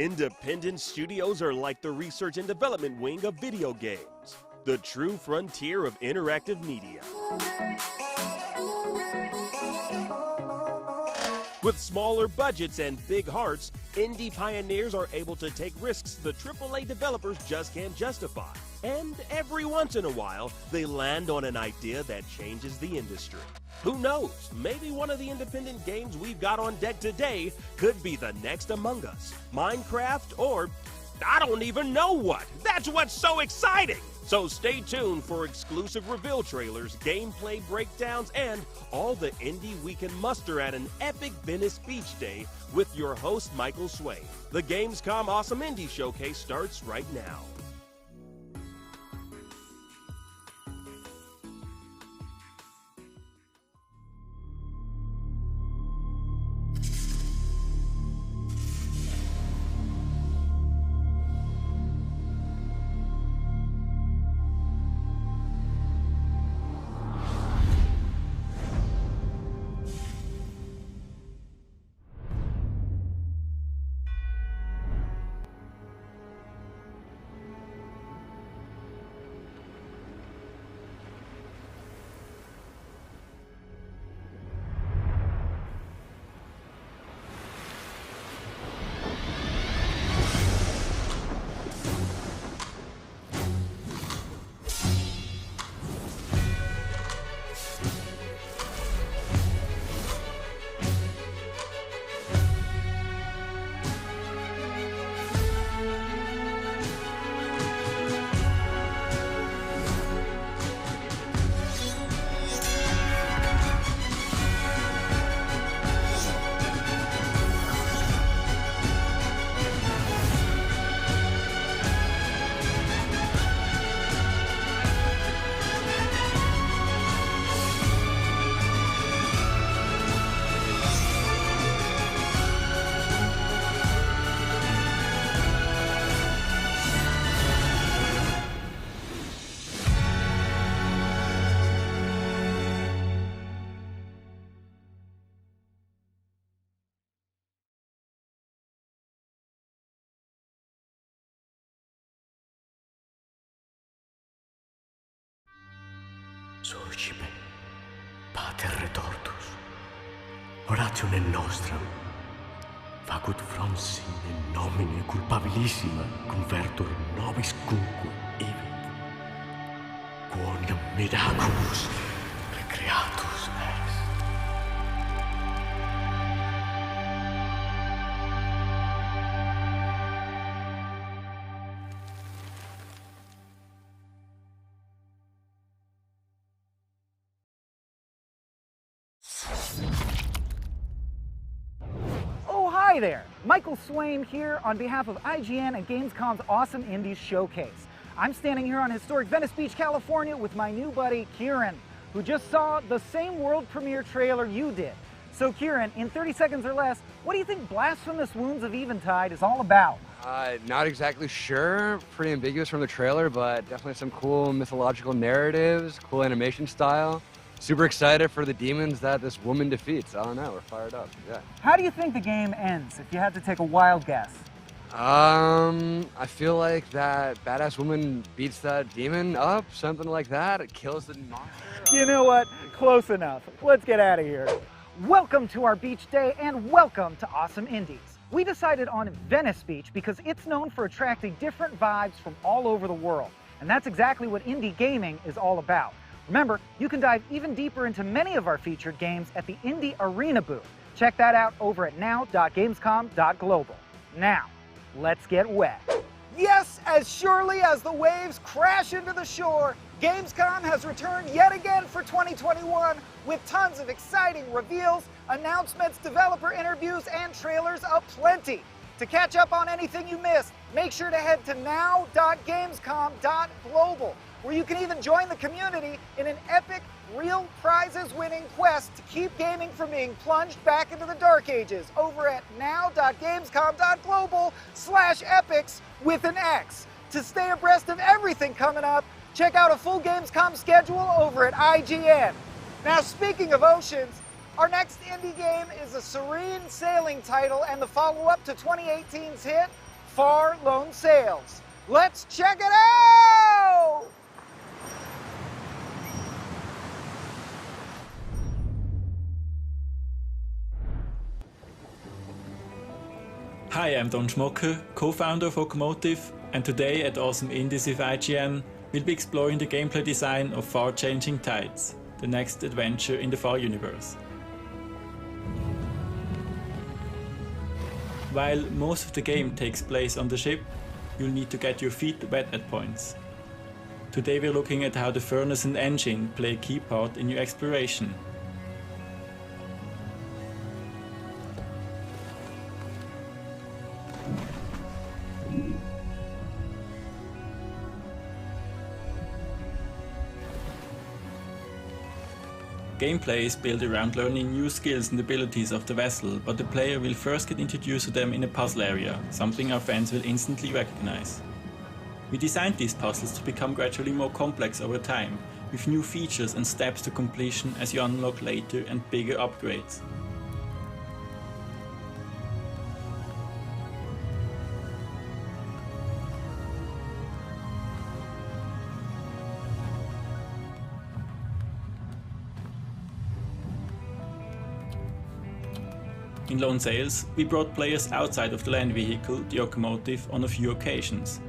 Independent studios are like the research and development wing of video games, the true frontier of interactive media. With smaller budgets and big hearts, indie pioneers are able to take risks the AAA developers just can't justify. And every once in a while, they land on an idea that changes the industry. Who knows, maybe one of the independent games we've got on deck today could be the next Among Us, Minecraft, or I don't even know what. That's what's so exciting! So stay tuned for exclusive reveal trailers, gameplay breakdowns, and all the indie we can muster at an epic Venice Beach Day with your host, Michael Swaim. The Gamescom Awesome Indie Showcase starts right now. Surgipe, pater retortus, oratione nostram, facut fronsim in nomine culpabilissima convertur nobis cunque evit, quondam miraculus recreatus est. Hi there, Michael Swaim here on behalf of IGN and Gamescom's Awesome Indies Showcase. I'm standing here on historic Venice Beach, California with my new buddy, Kehren, who just saw the same world premiere trailer you did. So Kehren, in 30 seconds or less, what do you think Blasphemous Wounds of Eventide is all about? Not exactly sure, pretty ambiguous from the trailer, but definitely some cool mythological narratives, cool animation style. Super excited for the demons that this woman defeats. I don't know, we're fired up, yeah. How do you think the game ends, if you had to take a wild guess? I feel like that badass woman beats that demon up, something like that. It kills the monster. You know what? Close enough. Let's get out of here. Welcome to our beach day and welcome to Awesome Indies. We decided on Venice Beach because it's known for attracting different vibes from all over the world. And that's exactly what indie gaming is all about. Remember, you can dive even deeper into many of our featured games at the Indie Arena booth. Check that out over at now.gamescom.global. Now, let's get wet. Yes, as surely as the waves crash into the shore, Gamescom has returned yet again for 2021 with tons of exciting reveals, announcements, developer interviews, and trailers aplenty. To catch up on anything you missed, make sure to head to now.gamescom.global, where you can even join the community in an epic, real prizes-winning quest to keep gaming from being plunged back into the dark ages over at now.gamescom.global/epics with an X. To stay abreast of everything coming up, check out a full Gamescom schedule over at IGN. Now, speaking of oceans, our next indie game is a serene sailing title and the follow-up to 2018's hit, far lone sails. Let's check it out! Hi, I'm Don Schmocke, co-founder of Automotive, and today at Awesome Indies with IGN, we'll be exploring the gameplay design of Far Changing Tides, the next adventure in the Far universe. While most of the game takes place on the ship, you'll need to get your feet wet at points. Today we're looking at how the furnace and engine play a key part in your exploration. Gameplay is built around learning new skills and abilities of the vessel, but the player will first get introduced to them in a puzzle area, something our fans will instantly recognize. We designed these puzzles to become gradually more complex over time, with new features and steps to completion as you unlock later and bigger upgrades. In Lone Sails, we brought players outside of the land vehicle, the locomotive, on a few occasions.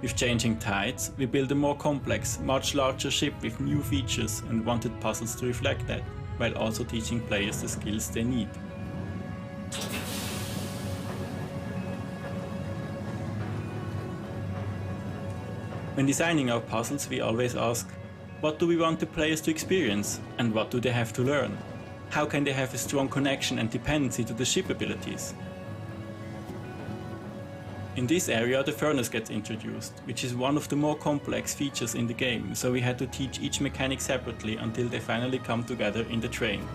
With Changing Tides, we built a more complex, much larger ship with new features and wanted puzzles to reflect that, while also teaching players the skills they need. When designing our puzzles, we always ask, what do we want the players to experience, and what do they have to learn? How can they have a strong connection and dependency to the ship abilities? In this area, the furnace gets introduced, which is one of the more complex features in the game, so we had to teach each mechanic separately until they finally come together in the train.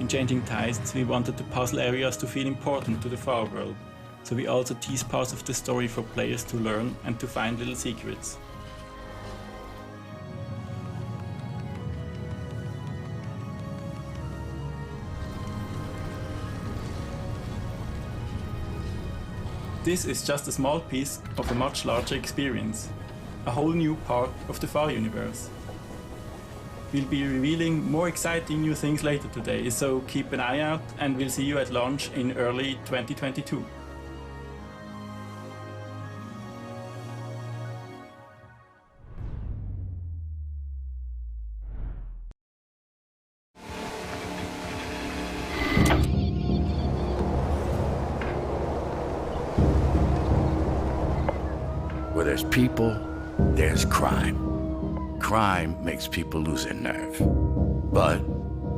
In Changing Tides, we wanted the puzzle areas to feel important to the Far world, so we also tease parts of the story for players to learn and to find little secrets. This is just a small piece of a much larger experience, a whole new part of the Far universe. We'll be revealing more exciting new things later today, so keep an eye out and we'll see you at launch in early 2022. Where there's people, there's crime. Crime makes people lose their nerve. But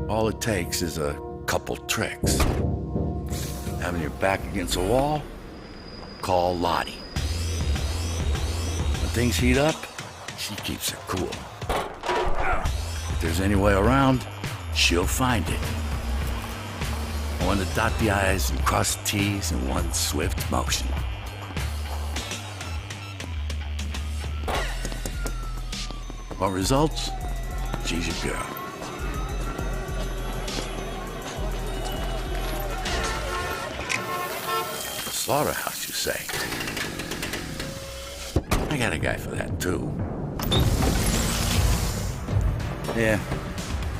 all it takes is a couple tricks. Having your back against a wall? Call Lottie. When things heat up, she keeps it cool. If there's any way around, she'll find it. One to dot the I's and cross the T's in one swift motion. What results? She's your girl. Slaughterhouse, you say? I got a guy for that, too. Yeah,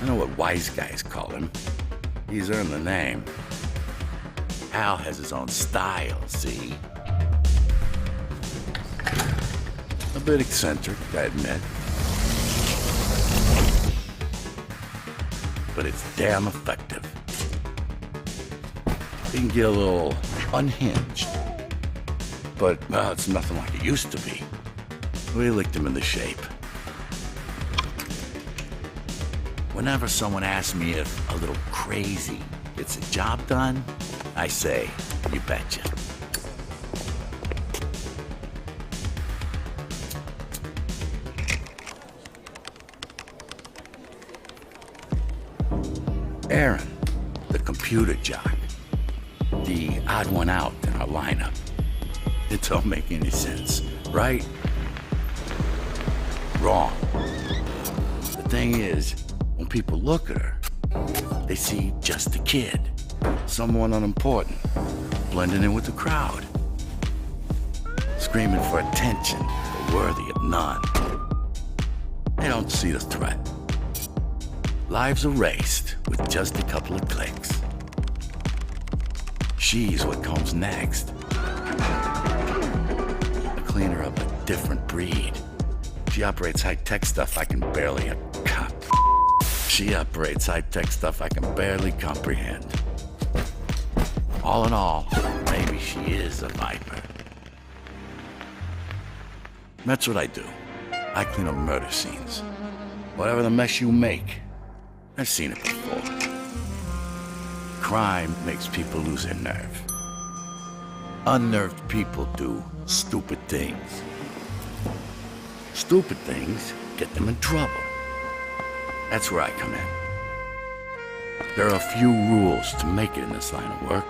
I know what wise guys call him. He's earned the name. Al has his own style, see? A bit eccentric, I admit. But it's damn effective. He can get a little unhinged. But, well, it's nothing like it used to be. We licked him into shape. Whenever someone asks me if a little crazy gets a job done, I say, you betcha. Aaron, the computer jock. The odd one out in our lineup. It don't make any sense, right? Wrong. The thing is, when people look at her, they see just a kid, someone unimportant, blending in with the crowd, screaming for attention, but worthy of none. They don't see the threat. Lives erased with just a couple of clicks. She's what comes next. A cleaner of a different breed. She operates high-tech stuff I can barely She operates high-tech stuff I can barely comprehend. All in all, maybe she is a viper. That's what I do. I clean up murder scenes. Whatever the mess you make, I've seen it before. Crime makes people lose their nerve. Unnerved people do stupid things. Stupid things get them in trouble. That's where I come in. There are a few rules to make it in this line of work.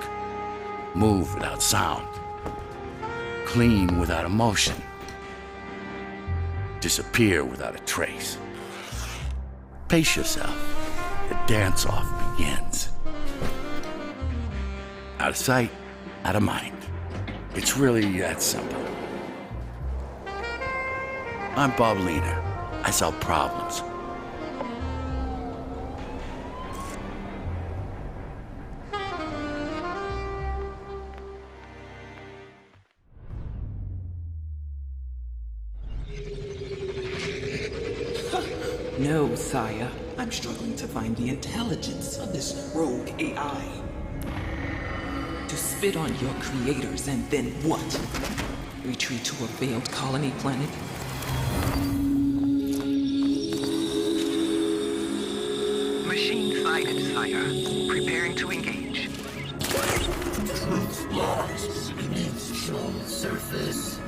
Move without sound. Clean without emotion. Disappear without a trace. Pace yourself. The dance-off begins. Out of sight, out of mind. It's really that simple. I'm Bob Leaner. I solve problems. No, sire. I'm struggling to find the intelligence of this rogue AI. To spit on your creators and then what? Retreat to a failed colony planet? Machine sighted, sire. Preparing to engage. Truth lies beneath the show's surface.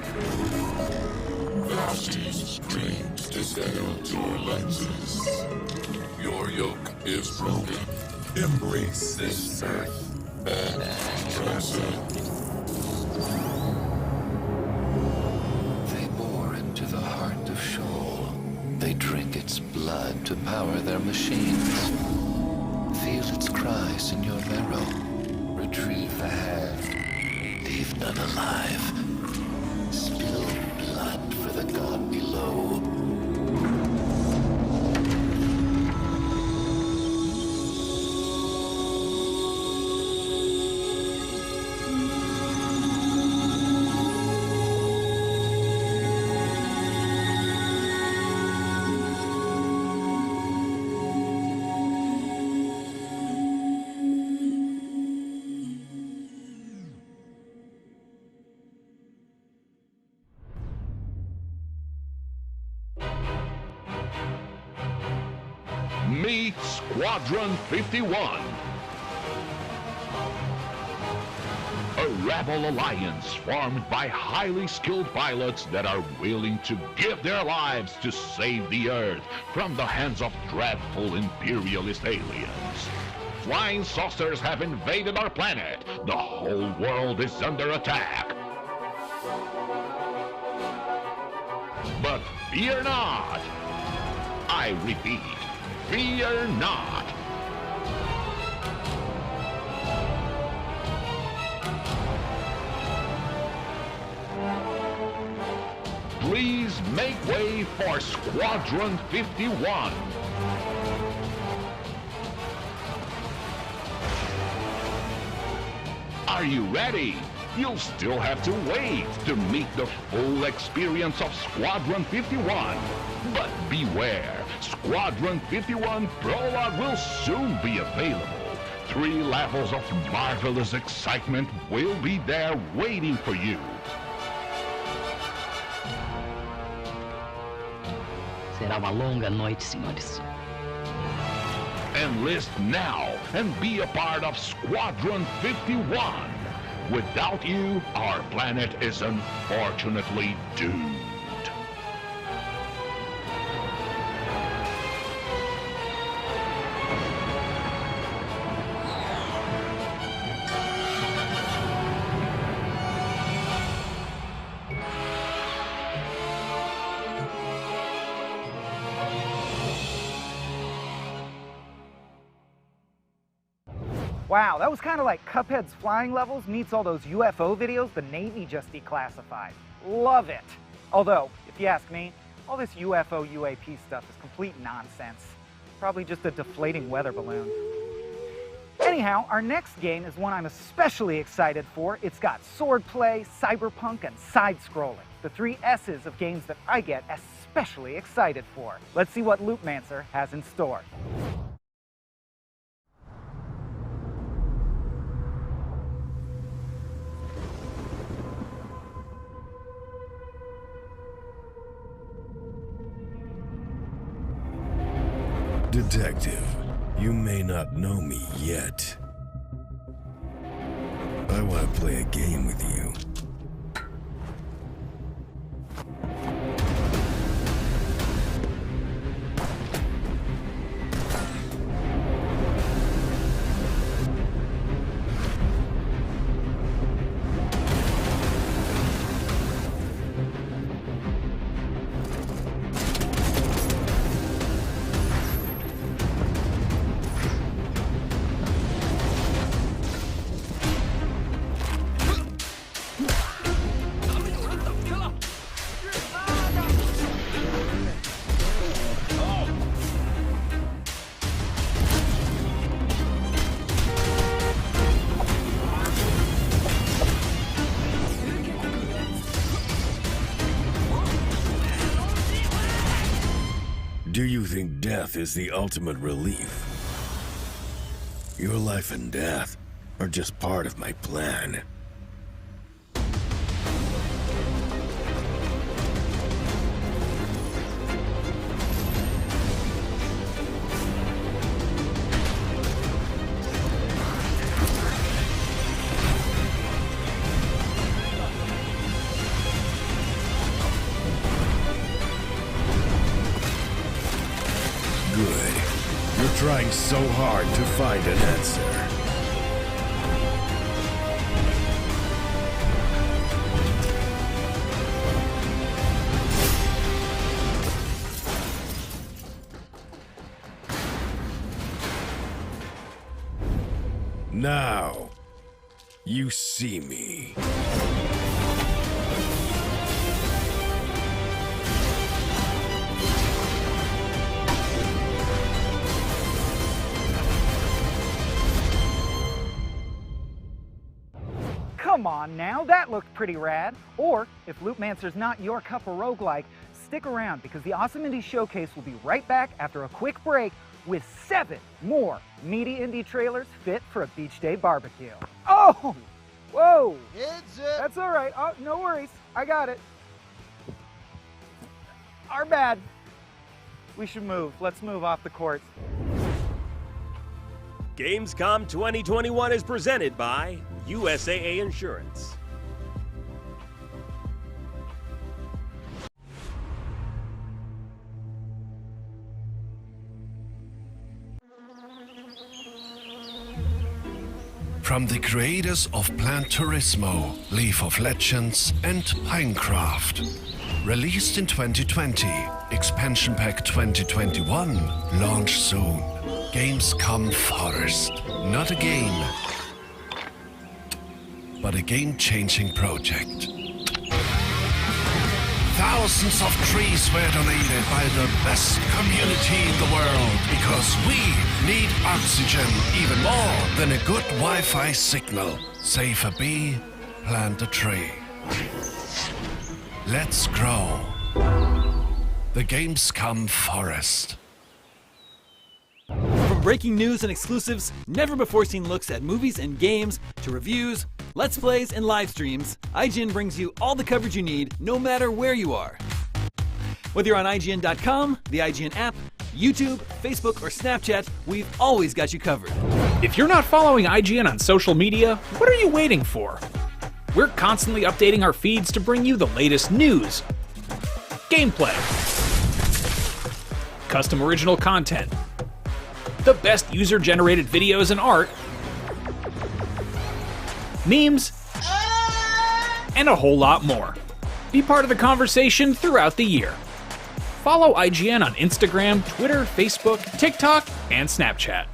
Vashti's dreams disguise your lenses. Your yoke is broken. Embrace this earth and transcend. They bore into the heart of Sheol. They drink its blood to power their machines. Feel its cries in your marrow. Retrieve the hand. Leave none alive. Spill blood for the god below. Meet Squadron 51. A rebel alliance formed by highly skilled pilots that are willing to give their lives to save the Earth from the hands of dreadful imperialist aliens. Flying saucers have invaded our planet. The whole world is under attack. But fear not. I repeat, fear not. make way for Squadron 51. Are you ready? You'll still have to wait to meet the full experience of Squadron 51. But beware, Squadron 51 Prologue will soon be available. 3 levels of marvelous excitement will be there waiting for you. Será uma longa noite, senhores. Enlist now and be a part of Squadron 51. Without you, our planet is unfortunately doomed. Wow, that was kind of like Cuphead's flying levels meets all those UFO videos the Navy just declassified. Love it. Although, if you ask me, all this UFO UAP stuff is complete nonsense. Probably just a deflating weather balloon. Anyhow, our next game is one I'm especially excited for. It's got swordplay, cyberpunk, and side-scrolling. The 3 S's of games that I get especially excited for. Let's see what Loopmancer has in store. Detective, you may not know me yet. I want to play a game with you. Do you think death is the ultimate relief? Your life and death are just part of my plan. Trying so hard to find an answer. Now, you see me. Come on now, that looked pretty rad. Or, if Loopmancer's not your cup of roguelike, stick around because the Awesome Indie Showcase will be right back after a quick break with 7 more meaty indie trailers fit for a beach day barbecue. Oh! Whoa! That's all right. Oh, no worries. I got it. Our bad. We should move. Let's move off the court. Gamescom 2021 is presented by USAA Insurance. From the creators of Plan Turismo, League of Legends, and Pinecraft. Released in 2020, Expansion Pack 2021, launch soon. Gamescom Forest. Not a game, but a game-changing project. Thousands of trees were donated by the best community in the world because we need oxygen even more than a good Wi-Fi signal. Save a bee, plant a tree. Let's grow the Gamescom forest. From breaking news and exclusives, never-before-seen looks at movies and games, to reviews, Let's Plays, and live streams, IGN brings you all the coverage you need, no matter where you are. Whether you're on IGN.com, the IGN app, YouTube, Facebook, or Snapchat, we've always got you covered. If you're not following IGN on social media, what are you waiting for? We're constantly updating our feeds to bring you the latest news, gameplay, custom original content, the best user-generated videos and art, memes, and a whole lot more. Be part of the conversation throughout the year. Follow IGN on Instagram, Twitter, Facebook, TikTok, and Snapchat.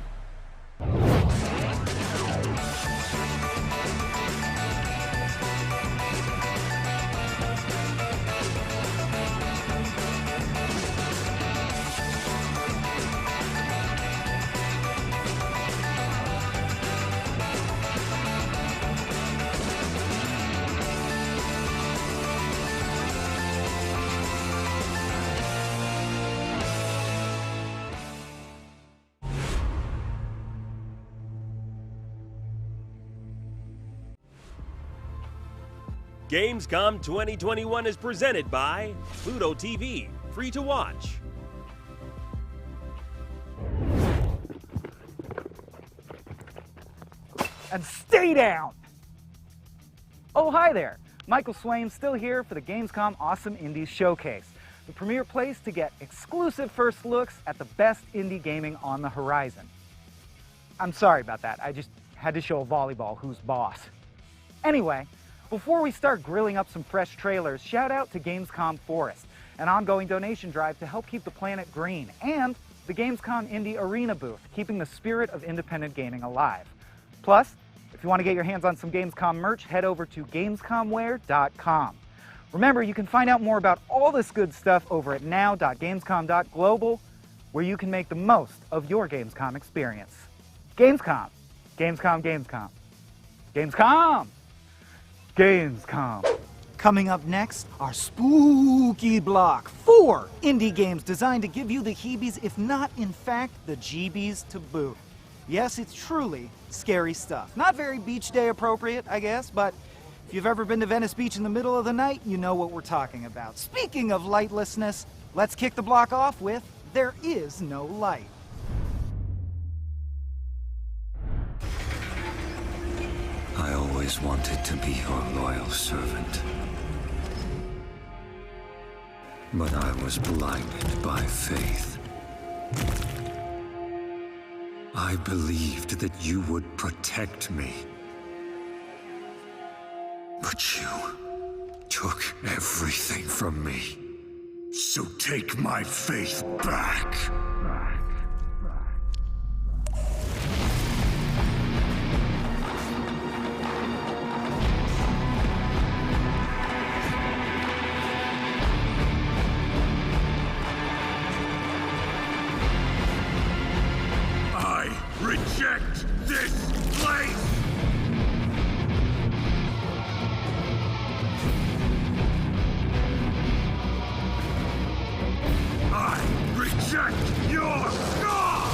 Gamescom 2021 is presented by Pluto TV, free to watch. And stay down! Oh, hi there. Michael Swaim still here for the Gamescom Awesome Indies Showcase, the premier place to get exclusive first looks at the best indie gaming on the horizon. I'm sorry about that. I just had to show a volleyball who's boss. Anyway, before we start grilling up some fresh trailers, shout out to Gamescom Forest, an ongoing donation drive to help keep the planet green, and the Gamescom Indie Arena booth, keeping the spirit of independent gaming alive. Plus, if you want to get your hands on some Gamescom merch, head over to gamescomware.com. Remember, you can find out more about all this good stuff over at now.gamescom.global, where you can make the most of your Gamescom experience. Gamescom. Gamescom, Gamescom. Gamescom! Gamescom. Coming up next, our spooky block. 4 indie games designed to give you the heebies, if not, in fact, the jeebies to boot. Yes, it's truly scary stuff. Not very beach day appropriate, I guess, but if you've ever been to Venice Beach in the middle of the night, you know what we're talking about. Speaking of lightlessness, let's kick the block off with There Is No Light. I always wanted to be your loyal servant. But I was blinded by faith. I believed that you would protect me. But you took everything from me. So take my faith back. Reject this place! I reject your God!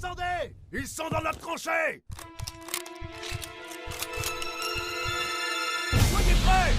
Descendez! Ils sont dans notre tranchée! Soyez prêts!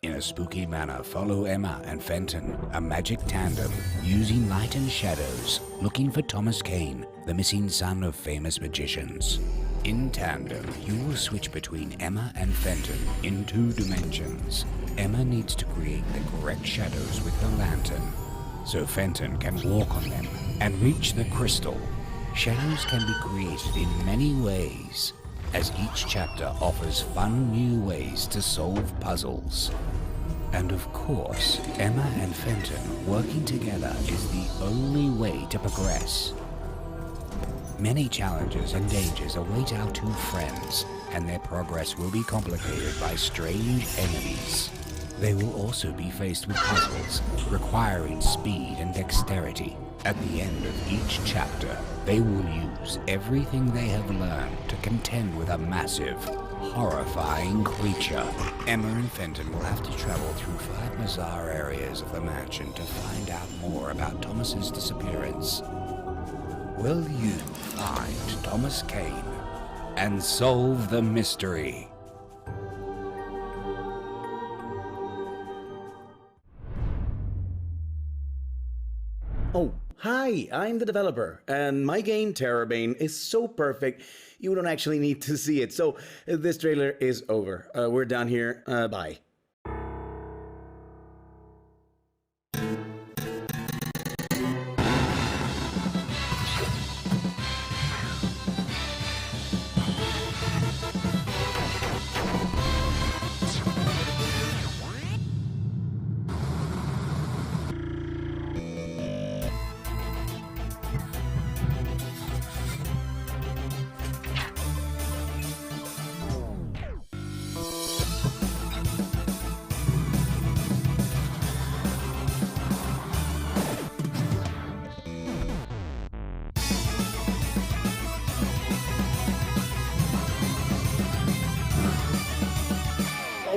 In a spooky manner, follow Emma and Fenton, a magic tandem, using light and shadows, looking for Thomas Kane, the missing son of famous magicians. In tandem, you will switch between Emma and Fenton in 2 dimensions. Emma needs to create the correct shadows with the lantern, so Fenton can walk on them and reach the crystal. Shadows can be created in many ways, as each chapter offers fun new ways to solve puzzles. And of course, Emma and Fenton working together is the only way to progress. Many challenges and dangers await our 2 friends, and their progress will be complicated by strange enemies. They will also be faced with puzzles requiring speed and dexterity. At the end of each chapter, they will use everything they have learned to contend with a massive, horrifying creature. Emma and Fenton will have to travel through 5 bizarre areas of the mansion to find out more about Thomas's disappearance. Will you find Thomas Kane and solve the mystery? Oh, hi, I'm the developer, and my game, Terrorbane, is so perfect, you don't actually need to see it. So, this trailer is over. We're done here. Bye.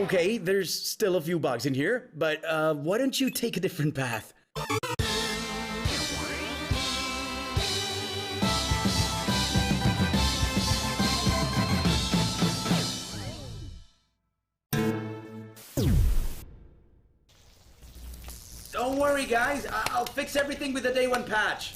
Okay, there's still a few bugs in here, but why don't you take a different path? Don't worry, guys. I'll fix everything with the day 1 patch.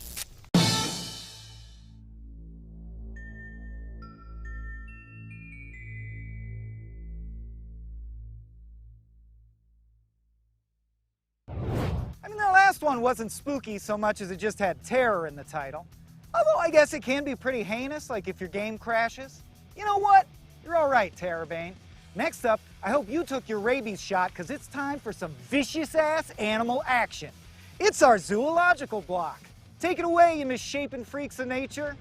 I mean, the last one wasn't spooky so much as it just had terror in the title. Although I guess it can be pretty heinous, like if your game crashes. You know what? You're all right, Terrorbane. Next up, I hope you took your rabies shot because it's time for some vicious-ass animal action. It's our zoological block. Take it away, you misshapen freaks of nature.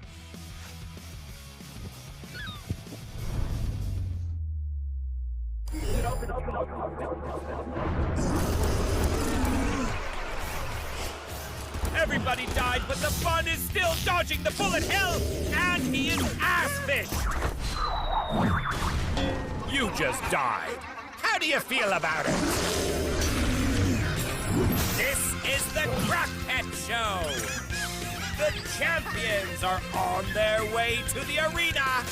Everybody died, but the fun is still dodging the bullet hell, and he is ass-fish. You just died. How do you feel about it? This is the Crack Pet Show. The champions are on their way to the arena.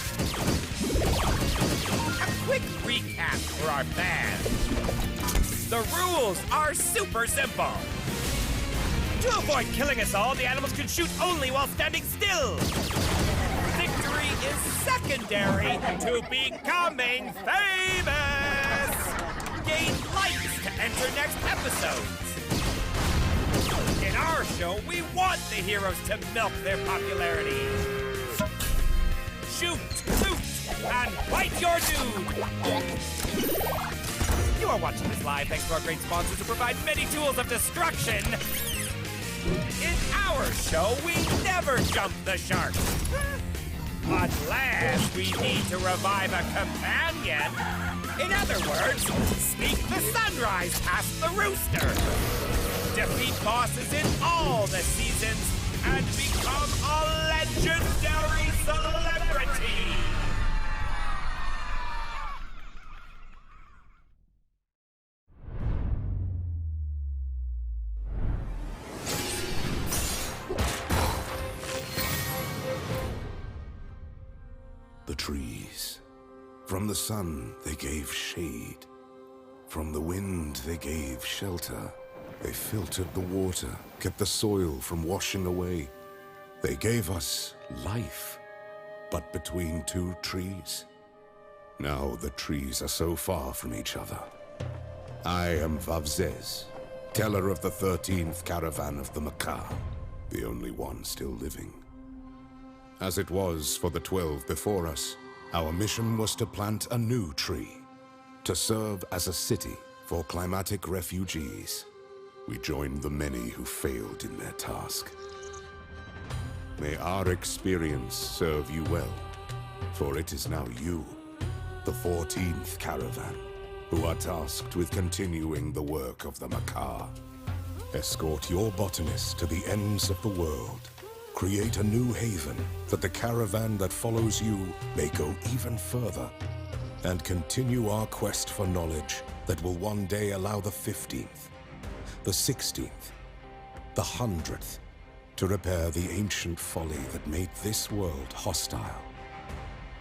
A quick recap for our fans. The rules are super simple. To avoid killing us all, the animals can shoot only while standing still. Victory is secondary to becoming famous. Gain likes to enter next episodes. In our show, we want the heroes to milk their popularity. Shoot, loot, and bite your dude. You are watching this live thanks to our great sponsors who provide many tools of destruction. In our show, we never jump the shark. Unless we need to revive a companion. In other words, sneak the sunrise past the rooster. Defeat bosses in all the seasons and become a legendary celebrity. The trees. From the sun, they gave shade. From the wind, they gave shelter. They filtered the water, kept the soil from washing away. They gave us life, but between two trees. Now the trees are so far from each other. I am Vavzez, teller of the 13th caravan of the Macabre, the only one still living. As it was for the 12 before us, our mission was to plant a new tree, to serve as a city for climatic refugees. We joined the many who failed in their task. May our experience serve you well, for it is now you, the 14th caravan, who are tasked with continuing the work of the Macabre. Escort your botanist to the ends of the world. Create a new haven that the caravan that follows you may go even further, and continue our quest for knowledge that will one day allow the 15th, the 16th, the 100th to repair the ancient folly that made this world hostile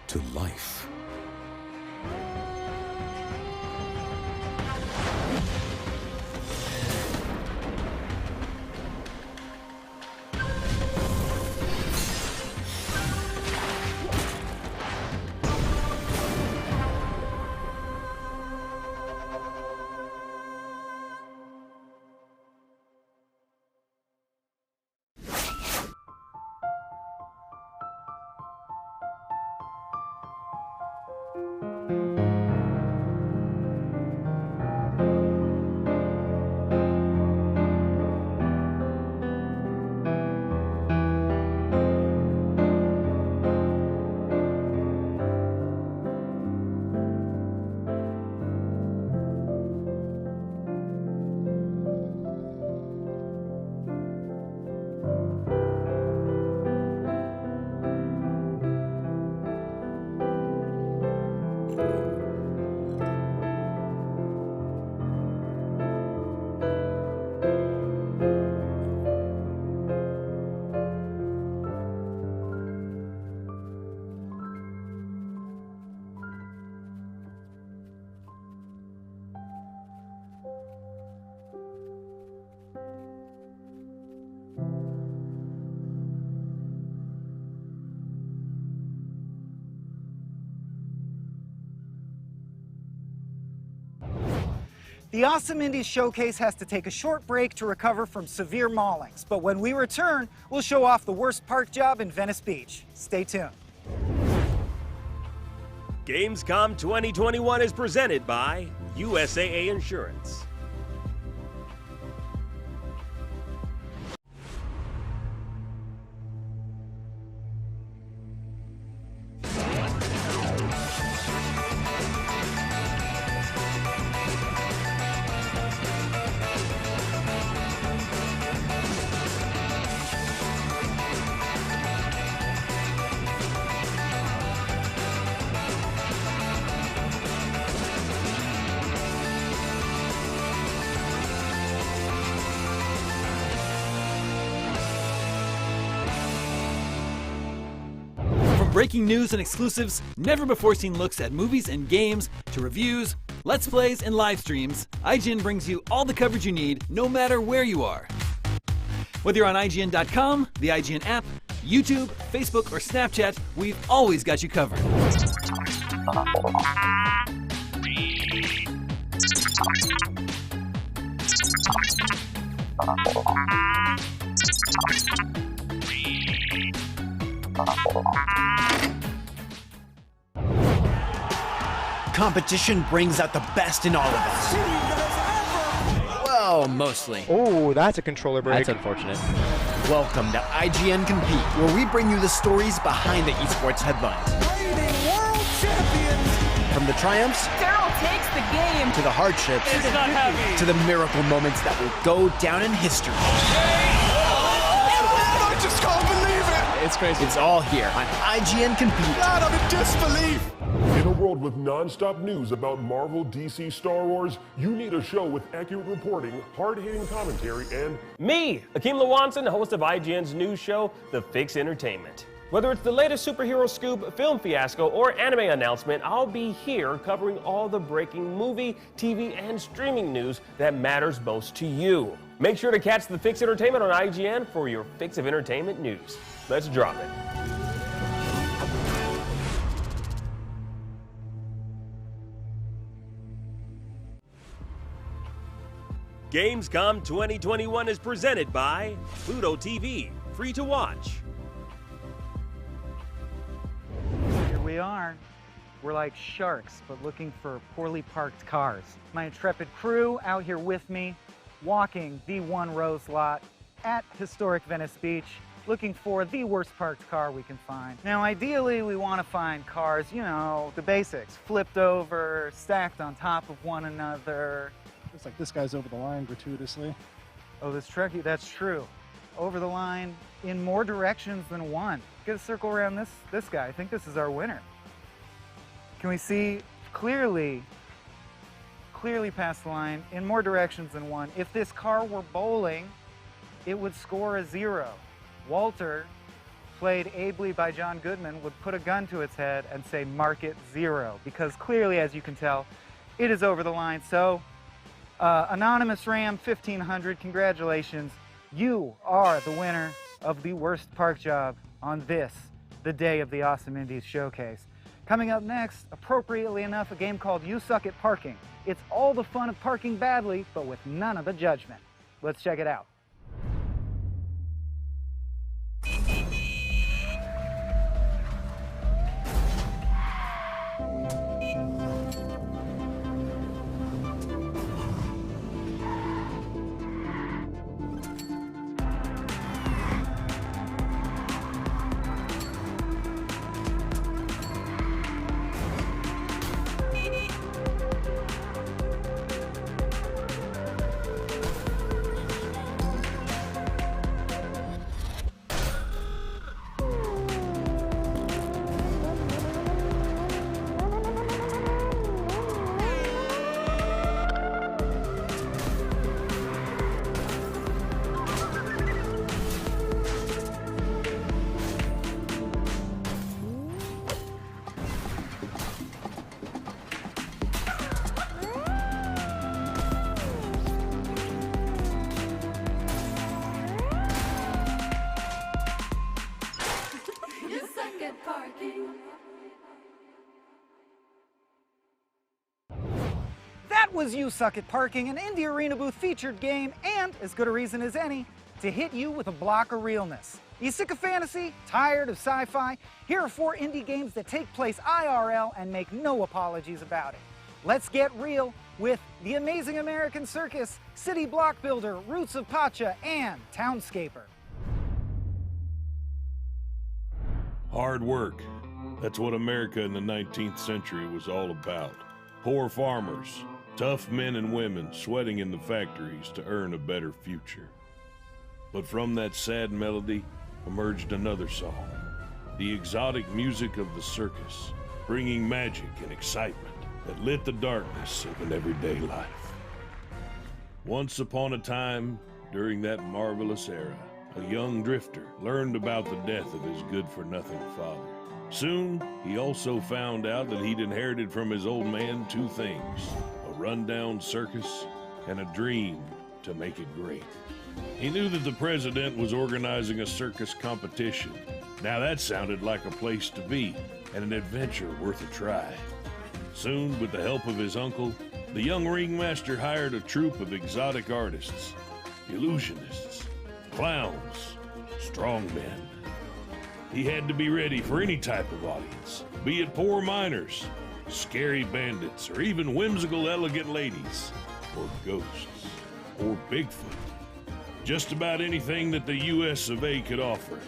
to life. The Awesome Indies Showcase has to take a short break to recover from severe maulings, but when we return, we'll show off the worst park job in Venice Beach. Stay tuned. Gamescom 2021 is presented by USAA Insurance. Breaking news and exclusives, never-before-seen looks at movies and games, to reviews, let's plays, and live streams, IGN brings you all the coverage you need, no matter where you are. Whether you're on IGN.com, the IGN app, YouTube, Facebook, or Snapchat, we've always got you covered. Competition brings out the best in all of us. Well, mostly. Oh, that's a controller break. That's unfortunate. Welcome to IGN Compete, where we bring you the stories behind the esports headlines. Reigning world champions! From the triumphs Daryl takes the game to the hardships It's not heavy. to the miracle moments that will go down in history. I just can't believe it! It's crazy. It's all here on IGN Compete. God, I'm in disbelief! In a world with non-stop news about Marvel, DC, Star Wars, you need a show with accurate reporting, hard-hitting commentary, and me, Akeem Lawanson, host of IGN's news show, The Fix Entertainment. Whether it's the latest superhero scoop, film fiasco, or anime announcement, I'll be here covering all the breaking movie, TV, and streaming news that matters most to you. Make sure to catch The Fix Entertainment on IGN for your fix of entertainment news. Let's drop it. Gamescom 2021 is presented by Pluto TV, free to watch. Here we are. We're like sharks, but looking for poorly parked cars. My intrepid crew out here with me, walking the one rose lot at historic Venice Beach, looking for the worst parked car we can find. Now, ideally, we want to find cars, you know, the basics, flipped over, stacked on top of one another. Looks like this guy's over the line gratuitously. Oh, this Trekkie, that's true. Over the line in more directions than one. Get a circle around this guy. I think this is our winner. Can we see clearly past the line in more directions than one? If this car were bowling, it would score a 0. Walter, played ably by John Goodman, would put a gun to its head and say, mark it 0, because clearly, as you can tell, it is over the line. So, Anonymous Ram 1500, congratulations. You are the winner of the worst park job on this, the day of the Awesome Indies Showcase. Coming up next, appropriately enough, a game called You Suck at Parking. It's all the fun of parking badly, but with none of the judgment. Let's check it out. That was You Suck at Parking, an Indie Arena booth featured game, and as good a reason as any to hit you with a block of realness. You sick of fantasy? Tired of sci-fi? Here are 4 indie games that take place IRL and make no apologies about it. Let's get real with The Amazing American Circus, City Block Builder, Roots of Pacha, and Townscaper. Hard work. That's what America in the 19th century was all about. Poor farmers, tough men and women sweating in the factories to earn a better future. But from that sad melody emerged another song, the exotic music of the circus, bringing magic and excitement that lit the darkness of an everyday life. Once upon a time, during that marvelous era, a young drifter learned about the death of his good-for-nothing father. Soon, he also found out that he'd inherited from his old man 2 things, a rundown circus and a dream to make it great. He knew that the president was organizing a circus competition. Now that sounded like a place to be and an adventure worth a try. Soon, with the help of his uncle, the young ringmaster hired a troupe of exotic artists, illusionists, clowns, strongmen. He had to be ready for any type of audience, be it poor miners, scary bandits, or even whimsical elegant ladies, or ghosts, or Bigfoot. Just about anything that the U.S. of A. could offer.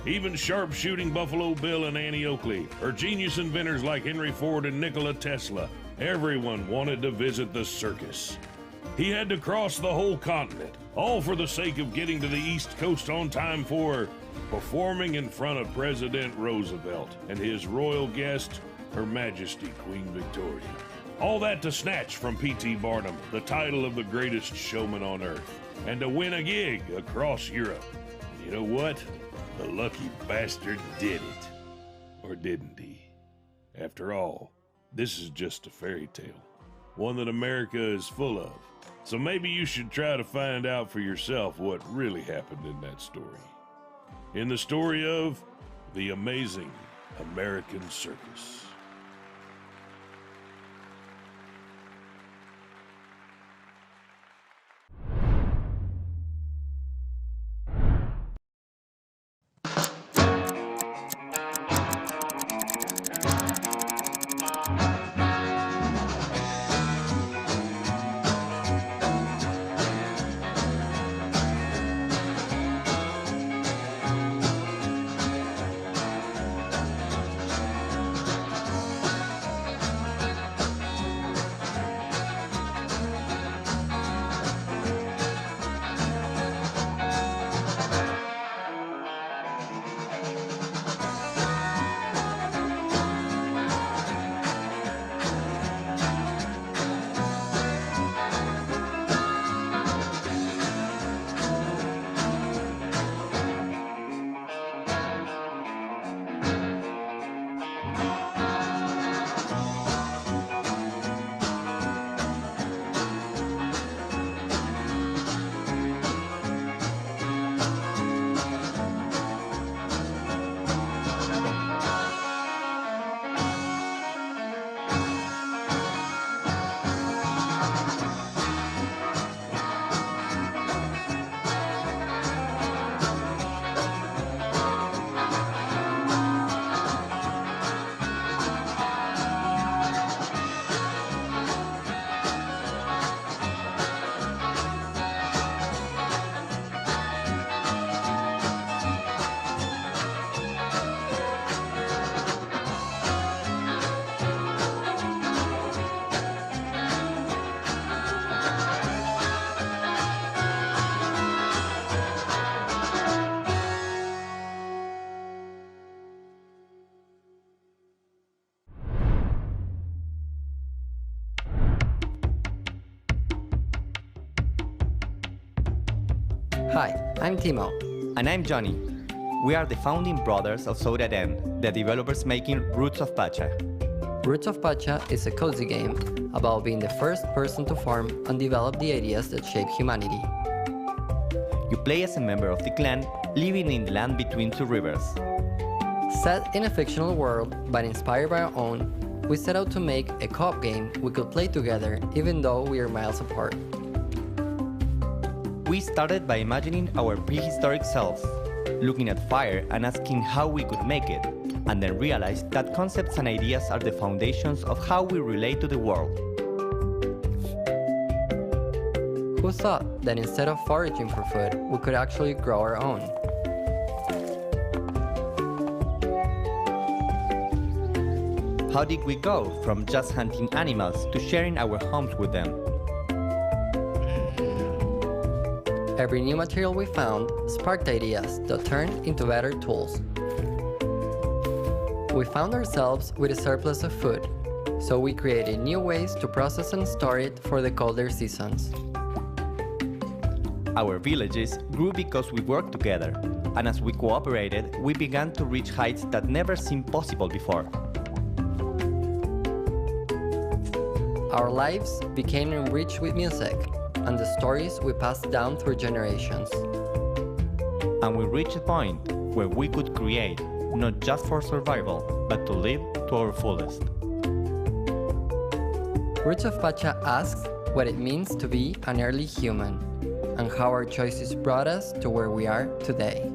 Even sharpshooting Buffalo Bill and Annie Oakley, or genius inventors like Henry Ford and Nikola Tesla. Everyone wanted to visit the circus. He had to cross the whole continent, all for the sake of getting to the East Coast on time for performing in front of President Roosevelt and his royal guest, Her Majesty Queen Victoria. All that to snatch from P.T. Barnum the title of the greatest showman on earth, and to win a gig across Europe. You know what? The lucky bastard did it. Or didn't he? After all, this is just a fairy tale, one that America is full of. So maybe you should try to find out for yourself what really happened in that story. In the story of The Amazing American Circus. Hi, I'm Timo. And I'm Johnny. We are the founding brothers of Soda Den, the developers making Roots of Pacha. Roots of Pacha is a cozy game about being the first person to form and develop the ideas that shape humanity. You play as a member of the clan living in the land between 2 rivers. Set in a fictional world, but inspired by our own, we set out to make a co-op game we could play together even though we are miles apart. We started by imagining our prehistoric selves, looking at fire and asking how we could make it, and then realized that concepts and ideas are the foundations of how we relate to the world. Who thought that instead of foraging for food, we could actually grow our own? How did we go from just hunting animals to sharing our homes with them? Every new material we found sparked ideas that turned into better tools. We found ourselves with a surplus of food, so we created new ways to process and store it for the colder seasons. Our villages grew because we worked together, and as we cooperated, we began to reach heights that never seemed possible before. Our lives became enriched with music and the stories we passed down through generations. And we reached a point where we could create, not just for survival, but to live to our fullest. Roots of Pacha asks what it means to be an early human, and how our choices brought us to where we are today.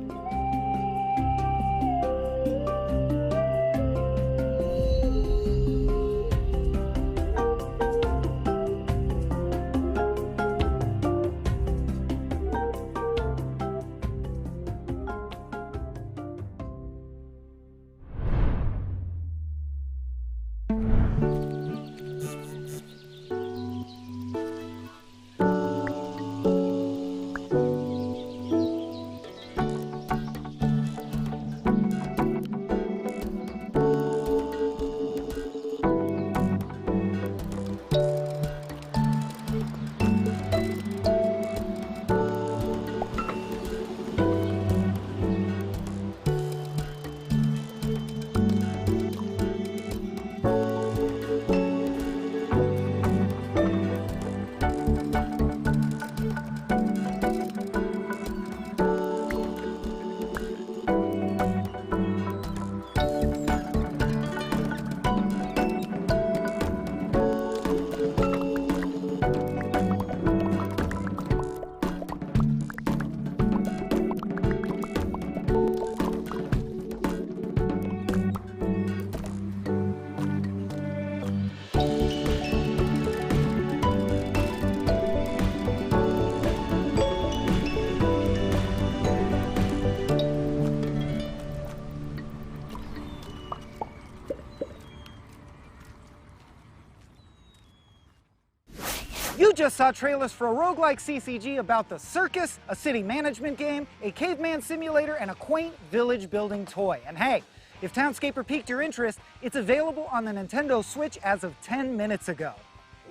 You just saw trailers for a roguelike CCG about the circus, a city management game, a caveman simulator, and a quaint village building toy. And hey, if Townscaper piqued your interest, it's available on the Nintendo Switch as of 10 minutes ago.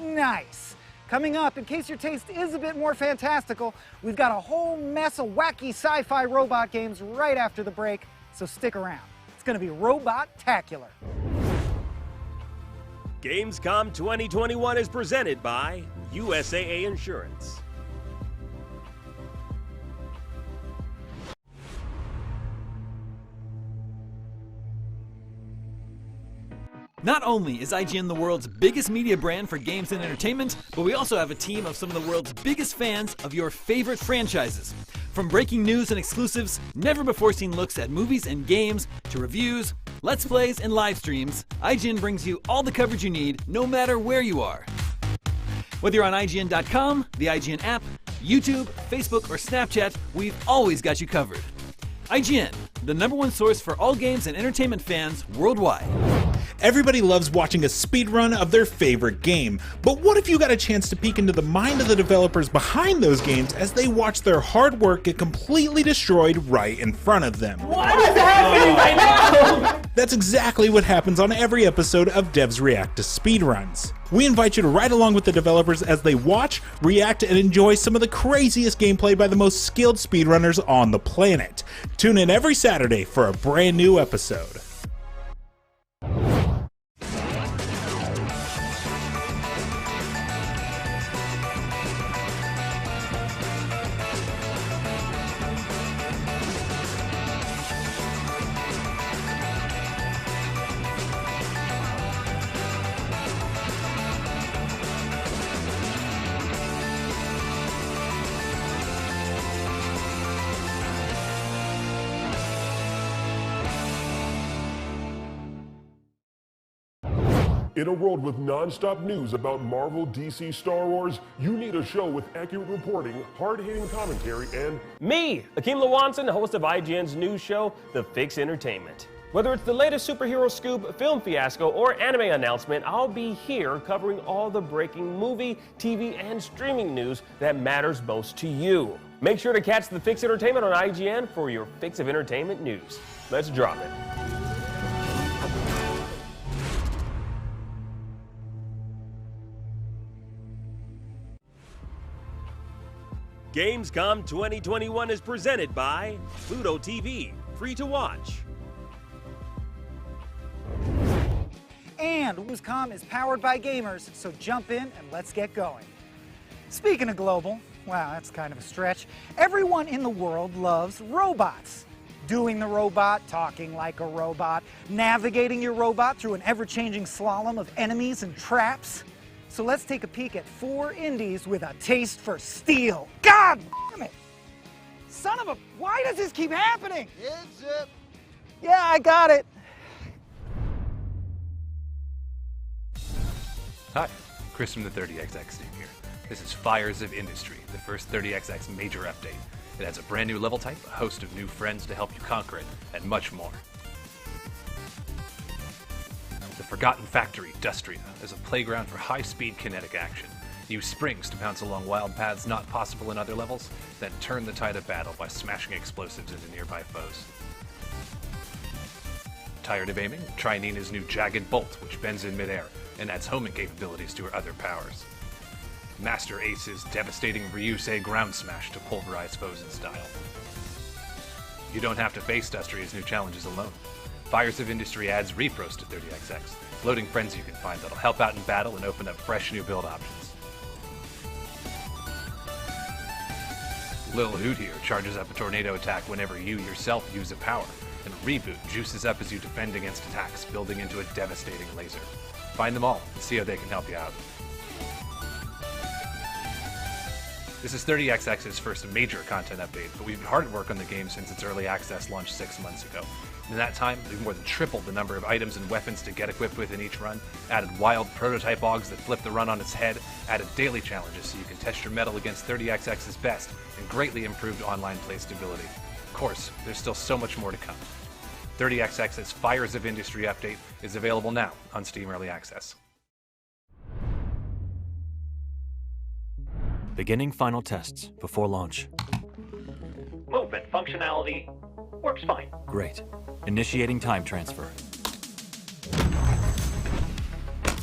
Nice. Coming up, in case your taste is a bit more fantastical, we've got a whole mess of wacky sci-fi robot games right after the break, so stick around. It's gonna be robot-tacular. Gamescom 2021 is presented by USAA Insurance. Not only is IGN the world's biggest media brand for games and entertainment, but we also have a team of some of the world's biggest fans of your favorite franchises. From breaking news and exclusives, never-before-seen looks at movies and games, to reviews, let's plays, and live streams, IGN brings you all the coverage you need, no matter where you are. Whether you're on IGN.com, the IGN app, YouTube, Facebook, or Snapchat, we've always got you covered. IGN, the #1 source for all games and entertainment fans worldwide. Everybody loves watching a speedrun of their favorite game, but what if you got a chance to peek into the mind of the developers behind those games as they watch their hard work get completely destroyed right in front of them? What is happening right now? That's exactly what happens on every episode of Devs React to Speedruns. We invite you to ride along with the developers as they watch, react, and enjoy some of the craziest gameplay by the most skilled speedrunners on the planet. Tune in every Saturday for a brand new episode. In a world with non-stop news about Marvel, DC, Star Wars, you need a show with accurate reporting, hard-hitting commentary, and me, Akeem Lawanson, host of IGN's news show, The Fix Entertainment. Whether it's the latest superhero scoop, film fiasco, or anime announcement, I'll be here covering all the breaking movie, TV, and streaming news that matters most to you. Make sure to catch The Fix Entertainment on IGN for your fix of entertainment news. Let's drop it. Gamescom 2021 is presented by Pluto TV, free to watch. And Gamescom is powered by gamers, so jump in and let's get going. Speaking of global, wow, that's kind of a stretch. Everyone in the world loves robots. Doing the robot, talking like a robot, navigating your robot through an ever-changing slalom of enemies and traps. So let's take a peek at 4 indies with a taste for steel. God damn it! Son of a... Why does this keep happening? Yeah, I got it. Hi, Chris from the 30XX team here. This is Fires of Industry, the first 30XX major update. It has a brand new level type, a host of new friends to help you conquer it, and much more. The Forgotten Factory, Dustria, is a playground for high-speed kinetic action. Use springs to bounce along wild paths not possible in other levels, then turn the tide of battle by smashing explosives into nearby foes. Tired of aiming? Try Nina's new Jagged Bolt, which bends in midair and adds homing capabilities to her other powers. Master Ace's devastating Ryusei Ground Smash to pulverize foes in style. You don't have to face Dustria's new challenges alone. Fires of Industry adds repros to 30XX, floating friends you can find that'll help out in battle and open up fresh new build options. Lil Hoot here charges up a tornado attack whenever you yourself use a power, and Reboot juices up as you defend against attacks, building into a devastating laser. Find them all and see how they can help you out. This is 30XX's first major content update, but we've been hard at work on the game since its early access launch 6 months ago. In that time, we've more than tripled the number of items and weapons to get equipped with in each run, added wild prototype bogs that flip the run on its head, added daily challenges so you can test your mettle against 30XX's best, and greatly improved online play stability. Of course, there's still so much more to come. 30XX's Fires of Industry update is available now on Steam Early Access. Beginning final tests before launch. Movement functionality works fine. Great. Initiating time transfer.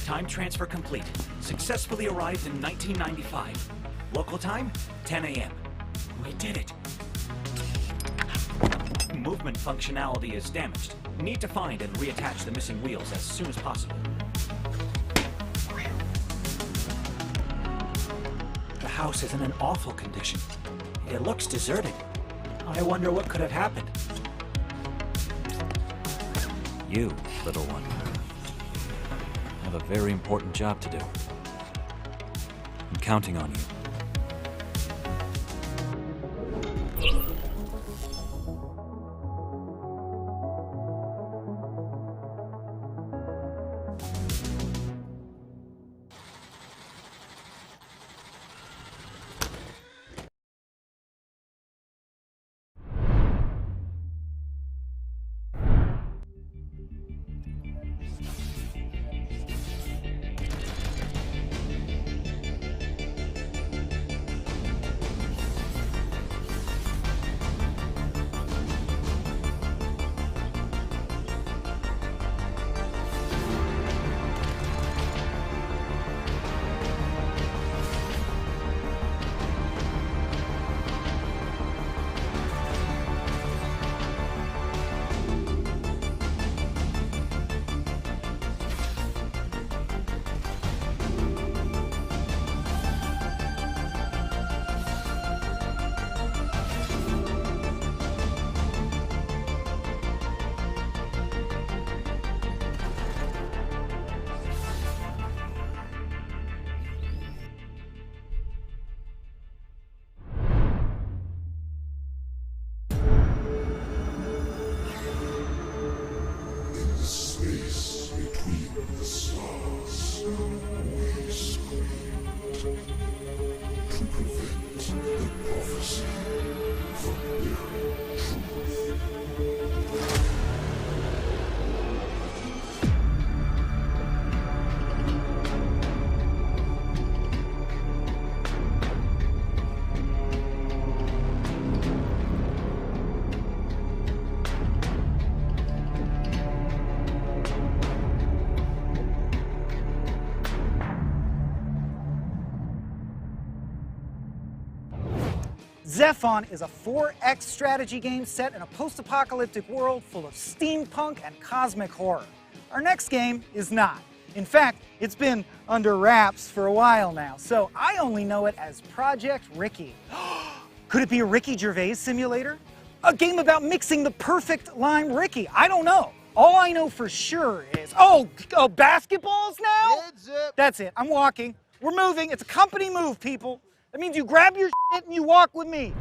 Time transfer complete. Successfully arrived in 1995. Local time, 10 a.m. We did it. Movement functionality is damaged. Need to find and reattach the missing wheels as soon as possible. The house is in an awful condition. It looks deserted. I wonder what could have happened. You, little one, have a very important job to do. I'm counting on you. Zephon is a 4X strategy game set in a post-apocalyptic world full of steampunk and cosmic horror. Our next game is not. In fact, it's been under wraps for a while now, so I only know it as Project Ricky. Could it be a Ricky Gervais simulator? A game about mixing the perfect lime Ricky? I don't know. All I know for sure is, basketballs now? That's it, I'm walking. We're moving, it's a company move, people. That means you grab your shit and you walk with me.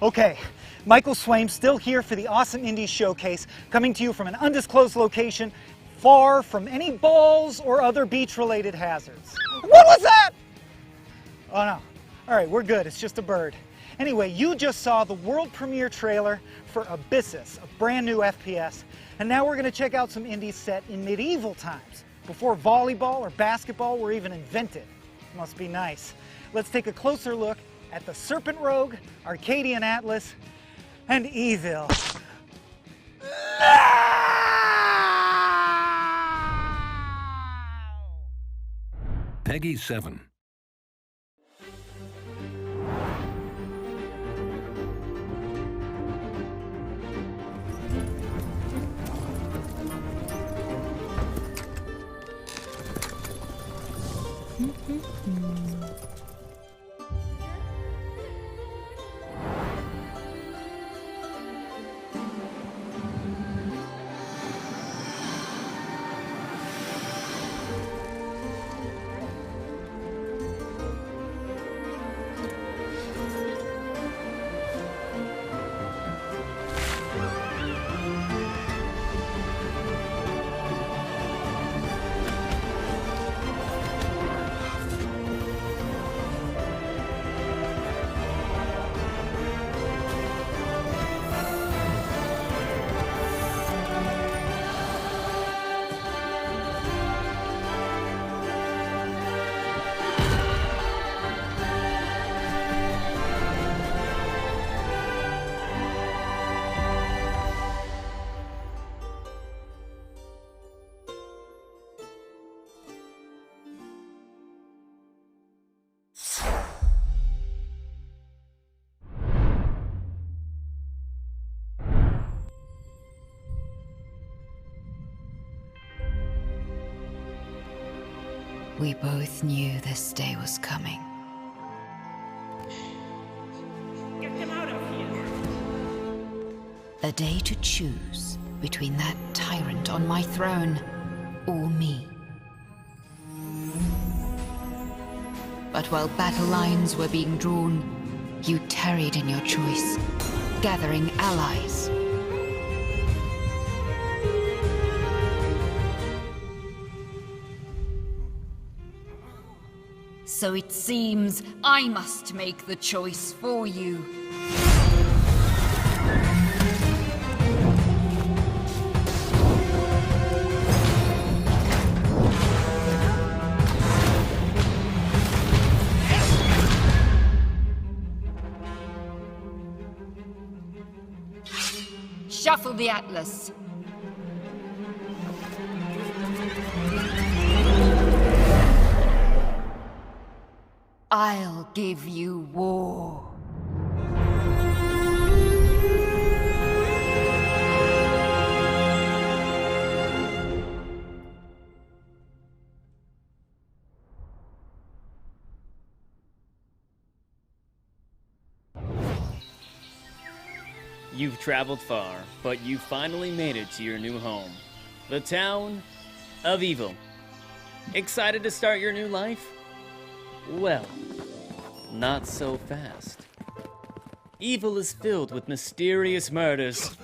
Okay, Michael Swaim still here for the Awesome Indies Showcase, coming to you from an undisclosed location, far from any balls or other beach-related hazards. What was that? Oh no. All right, we're good, it's just a bird. Anyway, you just saw the world premiere trailer for Abyssus, a brand new FPS, and now we're gonna check out some indies set in medieval times, before volleyball or basketball were even invented. Must be nice. Let's take a closer look at the Serpent Rogue, Arcadian Atlas, and Evil. Peggy 7. We both knew this day was coming. Get them out of here! A day to choose between that tyrant on my throne or me. But while battle lines were being drawn, you tarried in your choice, gathering allies. So it seems I must make the choice for you. Shuffle the Atlas. I'll give you war. You've traveled far, but you finally made it to your new home, the town of Evil. Excited to start your new life? Well, not so fast. Evil is filled with mysterious murders,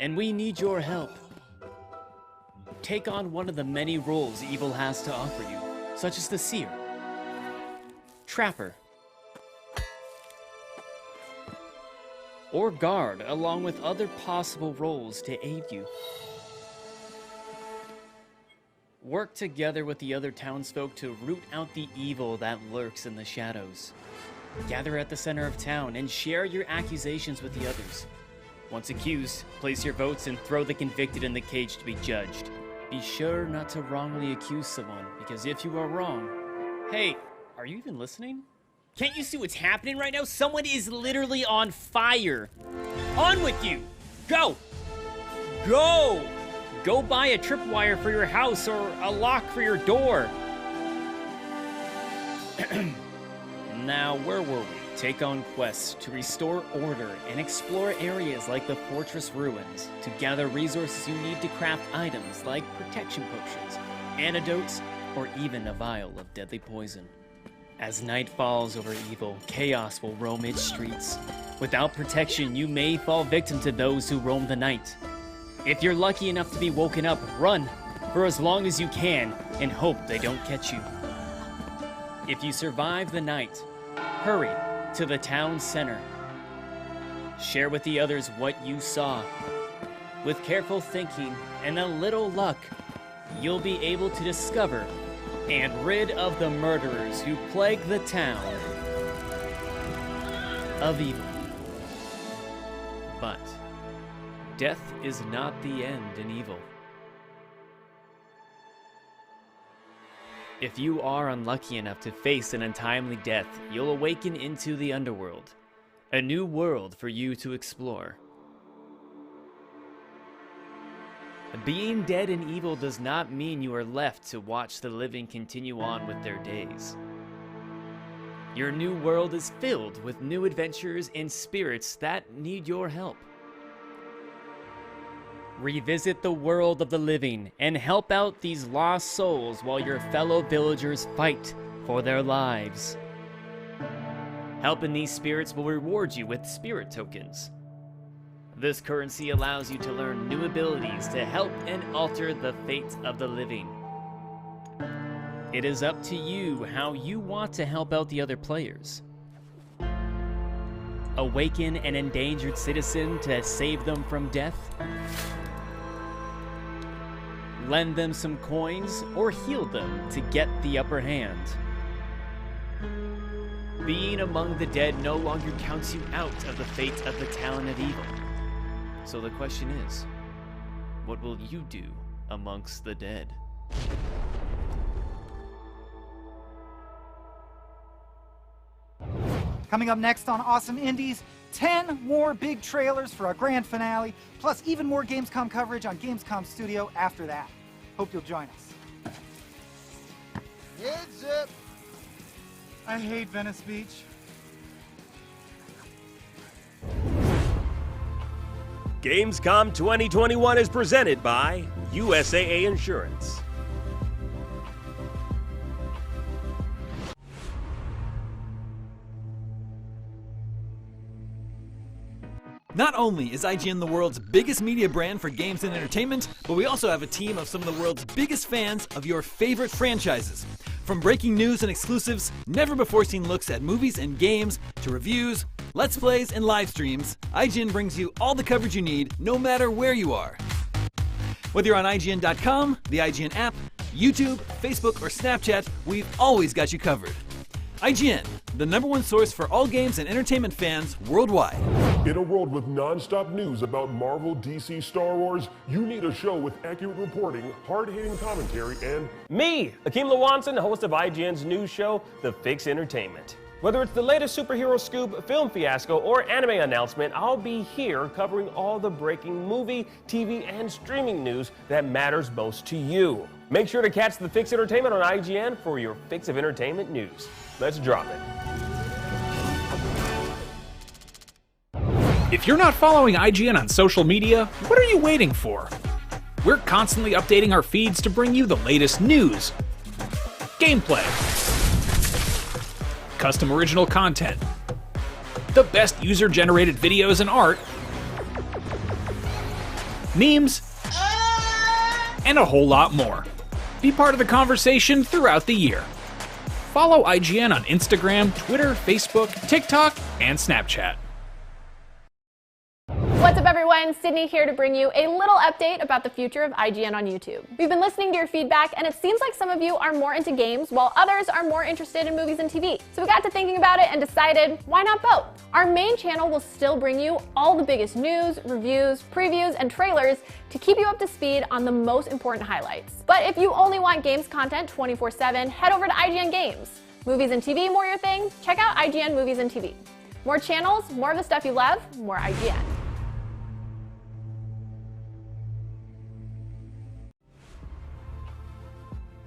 and we need your help. Take on one of the many roles evil has to offer you, such as the seer, trapper, or guard, along with other possible roles to aid you. Work together with the other townsfolk to root out the evil that lurks in the shadows. Gather at the center of town and share your accusations with the others. Once accused, place your votes and throw the convicted in the cage to be judged. Be sure not to wrongly accuse someone, because if you are wrong... Hey, are you even listening? Can't you see what's happening right now? Someone is literally on fire. On with you! Go! Go! Go buy a tripwire for your house or a lock for your door. Now, where were we? Take on quests to restore order and explore areas like the fortress ruins to gather resources you need to craft items like protection potions, antidotes, or even a vial of deadly poison. As night falls over evil, chaos will roam its streets. Without protection, you may fall victim to those who roam the night. If you're lucky enough to be woken up, run for as long as you can and hope they don't catch you. If you survive the night, hurry to the town center. Share with the others what you saw. With careful thinking and a little luck, you'll be able to discover and rid of the murderers who plague the town of evil. But death is not the end in evil. If you are unlucky enough to face an untimely death, you'll awaken into the underworld, a new world for you to explore. Being dead in evil does not mean you are left to watch the living continue on with their days. Your new world is filled with new adventures and spirits that need your help. Revisit the world of the living and help out these lost souls while your fellow villagers fight for their lives. Helping these spirits will reward you with spirit tokens. This currency allows you to learn new abilities to help and alter the fate of the living. It is up to you how you want to help out the other players. Awaken an endangered citizen to save them from death. Lend them some coins or heal them to get the upper hand. Being among the dead no longer counts you out of the fate of the talon of evil. So the question is, what will you do amongst the dead? Coming up next on Awesome Indies, 10 more big trailers for our grand finale, plus even more Gamescom coverage on Gamescom Studio after that. Hope you'll join us. Heads up! I hate Venice Beach. Gamescom 2021 is presented by USAA Insurance. Not only is IGN the world's biggest media brand for games and entertainment, but we also have a team of some of the world's biggest fans of your favorite franchises. From breaking news and exclusives, never-before-seen looks at movies and games, to reviews, let's plays, and live streams, IGN brings you all the coverage you need, no matter where you are. Whether you're on IGN.com, the IGN app, YouTube, Facebook, or Snapchat, we've always got you covered. IGN, the #1 source for all games and entertainment fans worldwide. In a world with non-stop news about Marvel, DC, Star Wars, you need a show with accurate reporting, hard-hitting commentary, and... Me, Akeem Lawanson, host of IGN's news show, The Fix Entertainment. Whether it's the latest superhero scoop, film fiasco, or anime announcement, I'll be here covering all the breaking movie, TV, and streaming news that matters most to you. Make sure to catch The Fix Entertainment on IGN for your fix of entertainment news. Let's drop it. If you're not following IGN on social media, what are you waiting for? We're constantly updating our feeds to bring you the latest news, gameplay, custom original content, the best user-generated videos and art, memes, and a whole lot more. Be part of the conversation throughout the year. Follow IGN on Instagram, Twitter, Facebook, TikTok, and Snapchat. What's up everyone, Sydney here to bring you a little update about the future of IGN on YouTube. We've been listening to your feedback and it seems like some of you are more into games while others are more interested in movies and TV. So we got to thinking about it and decided, why not both? Our main channel will still bring you all the biggest news, reviews, previews, and trailers to keep you up to speed on the most important highlights. But if you only want games content 24/7, head over to IGN Games. Movies and TV more your thing? Check out IGN Movies and TV. More channels, more of the stuff you love, more IGN.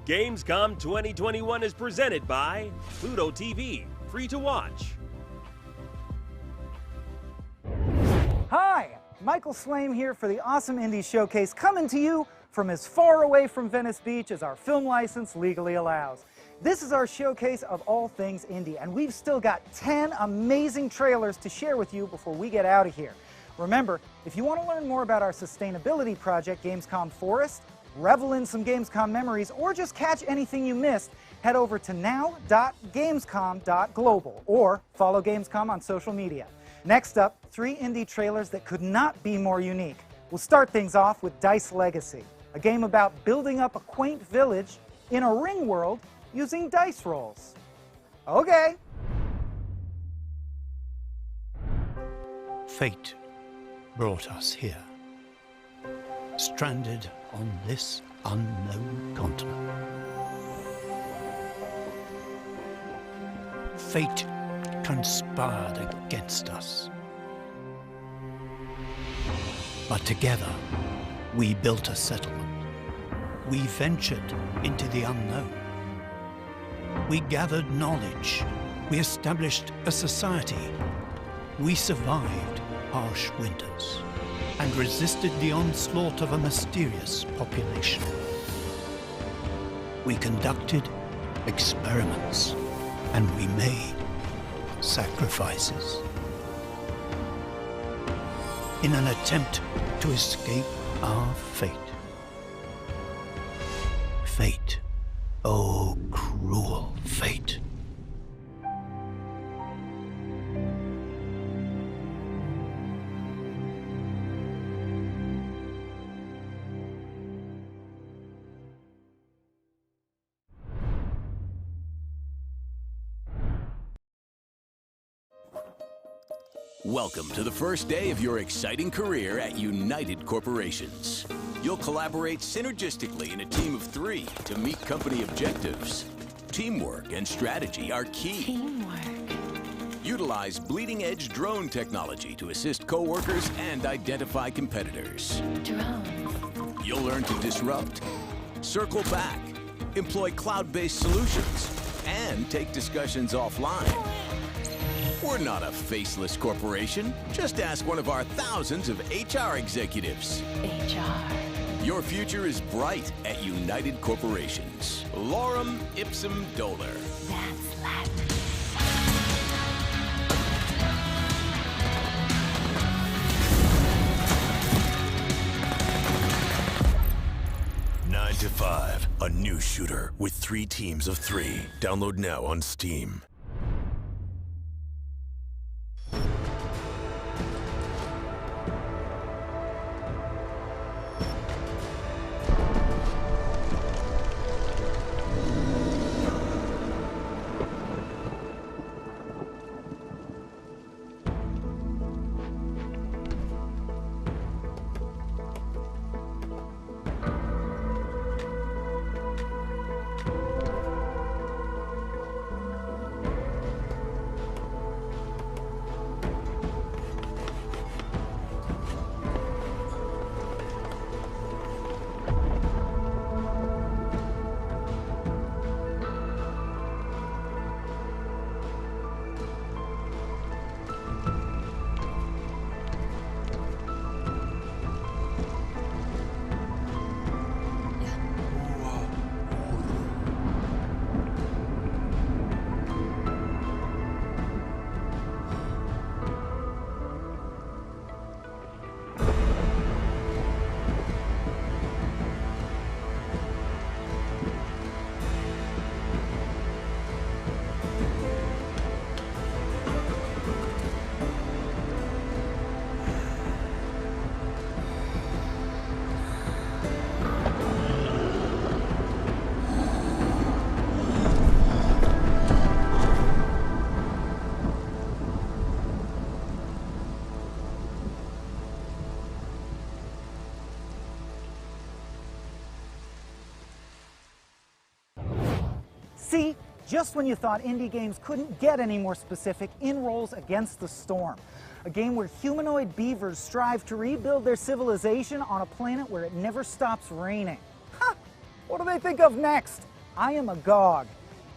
Gamescom 2021 is presented by Pluto TV, free to watch. Hi, Michael Swaim here for the Awesome Indie Showcase, coming to you from as far away from Venice Beach as our film license legally allows. This is our showcase of all things indie, and we've still got 10 amazing trailers to share with you before we get out of here. Remember, if you want to learn more about our sustainability project, Gamescom Forest, revel in some Gamescom memories, or just catch anything you missed, head over to now.gamescom.global or follow Gamescom on social media. Next up, 3 indie trailers that could not be more unique. We'll start things off with Dice Legacy, a game about building up a quaint village in a ring world using dice rolls. Okay. Fate brought us here, stranded on this unknown continent. Fate conspired against us. But together, we built a settlement. We ventured into the unknown. We gathered knowledge. We established a society. We survived harsh winters and resisted the onslaught of a mysterious population. We conducted experiments and we made sacrifices in an attempt to escape our fate. Fate, oh cruel fate. Welcome to the first day of your exciting career at United Corporations. You'll collaborate synergistically in a team of 3 to meet company objectives. Teamwork and strategy are key. Teamwork. Utilize bleeding-edge drone technology to assist coworkers and identify competitors. Drones. You'll learn to disrupt, circle back, employ cloud-based solutions, and take discussions offline. We're not a faceless corporation. Just ask one of our thousands of HR executives. HR. Your future is bright at United Corporations. Lorem ipsum dolor. That's Latin. Nine to 5, a new shooter with 3 teams of 3. Download now on Steam. See, just when you thought indie games couldn't get any more specific, in rolls Against the Storm, a game where humanoid beavers strive to rebuild their civilization on a planet where it never stops raining. Ha! What do they think of next? I am agog.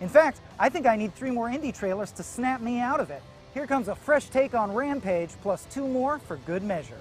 In fact, I think I need 3 more indie trailers to snap me out of it. Here comes a fresh take on Rampage, plus 2 more for good measure.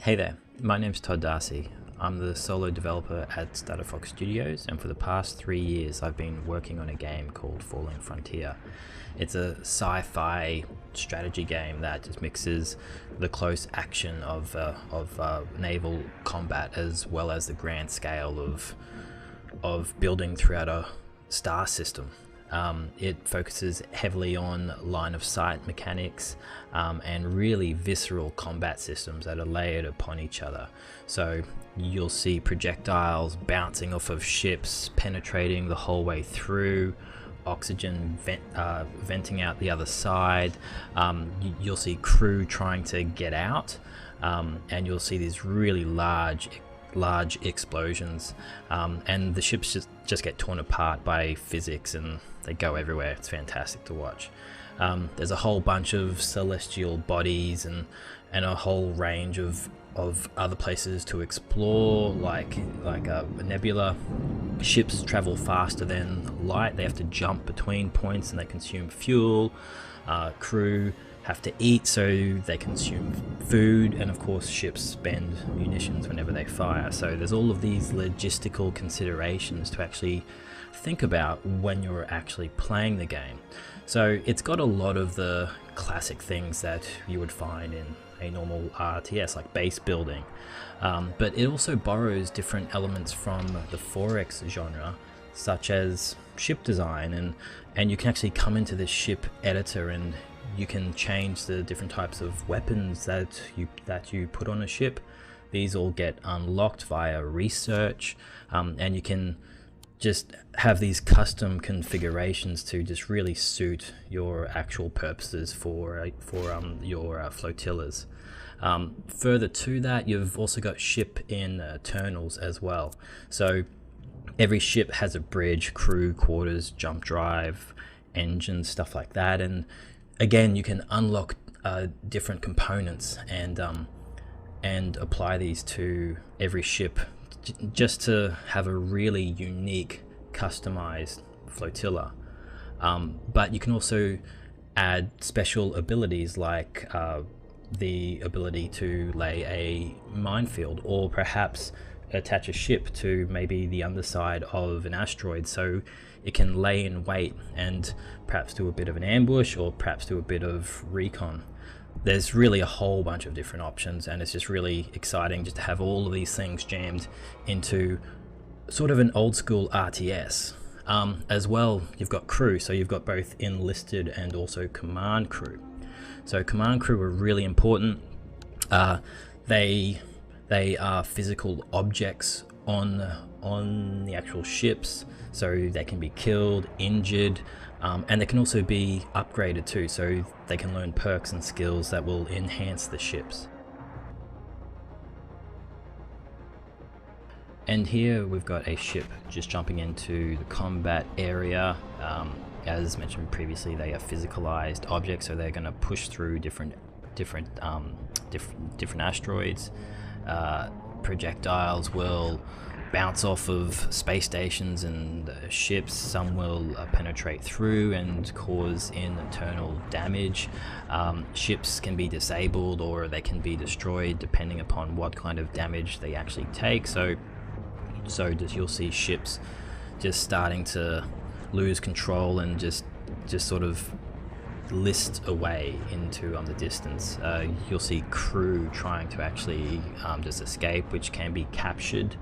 Hey there, my name's Todd Darcy. I'm the solo developer at Starter Fox Studios, and for the past 3 years I've been working on a game called Falling Frontier. It's a sci-fi strategy game that just mixes the close action of naval combat as well as the grand scale of building throughout a star system. It focuses heavily on line of sight mechanics and really visceral combat systems that are layered upon each other. So you'll see projectiles bouncing off of ships, penetrating the whole way through, oxygen venting out the other side. You'll see crew trying to get out, and you'll see these really large explosions, and the ships just get torn apart by physics and they go everywhere. It's fantastic to watch. There's a whole bunch of celestial bodies and a whole range of other places to explore, like a nebula. Ships travel faster than light. They have to jump between points and they consume fuel. Crew have to eat, so they consume food, and of course ships spend munitions whenever they fire. So there's all of these logistical considerations to actually think about when you're actually playing the game. So it's got a lot of the classic things that you would find in a normal RTS, like base building, but it also borrows different elements from the 4X genre, such as ship design, and you can actually come into this ship editor and you can change the different types of weapons that you put on a ship. These all get unlocked via research, and you can just have these custom configurations to just really suit your actual purposes for your flotillas. Further to that, you've also got ship internals as well. So every ship has a bridge, crew quarters, jump drive, engine, stuff like that, and again, you can unlock different components and apply these to every ship just to have a really unique, customized flotilla. But you can also add special abilities like the ability to lay a minefield, or perhaps attach a ship to maybe the underside of an asteroid so it can lay in wait and perhaps do a bit of an ambush or perhaps do a bit of recon. There's really a whole bunch of different options, and it's just really exciting just to have all of these things jammed into sort of an old school RTS. As well, you've got crew, so you've got both enlisted and also command crew. So command crew are really important. They are physical objects on the actual ships, so they can be killed, injured, And they can also be upgraded too, so they can learn perks and skills that will enhance the ships. And here we've got a ship just jumping into the combat area. As mentioned previously, they are physicalized objects, so they're going to push through different asteroids. Projectiles will bounce off of space stations and ships. Some will penetrate through and cause internal damage. Ships can be disabled or they can be destroyed depending upon what kind of damage they actually take. So you'll see ships just starting to lose control and just sort of list away into the distance. You'll see crew trying to actually just escape, which can be captured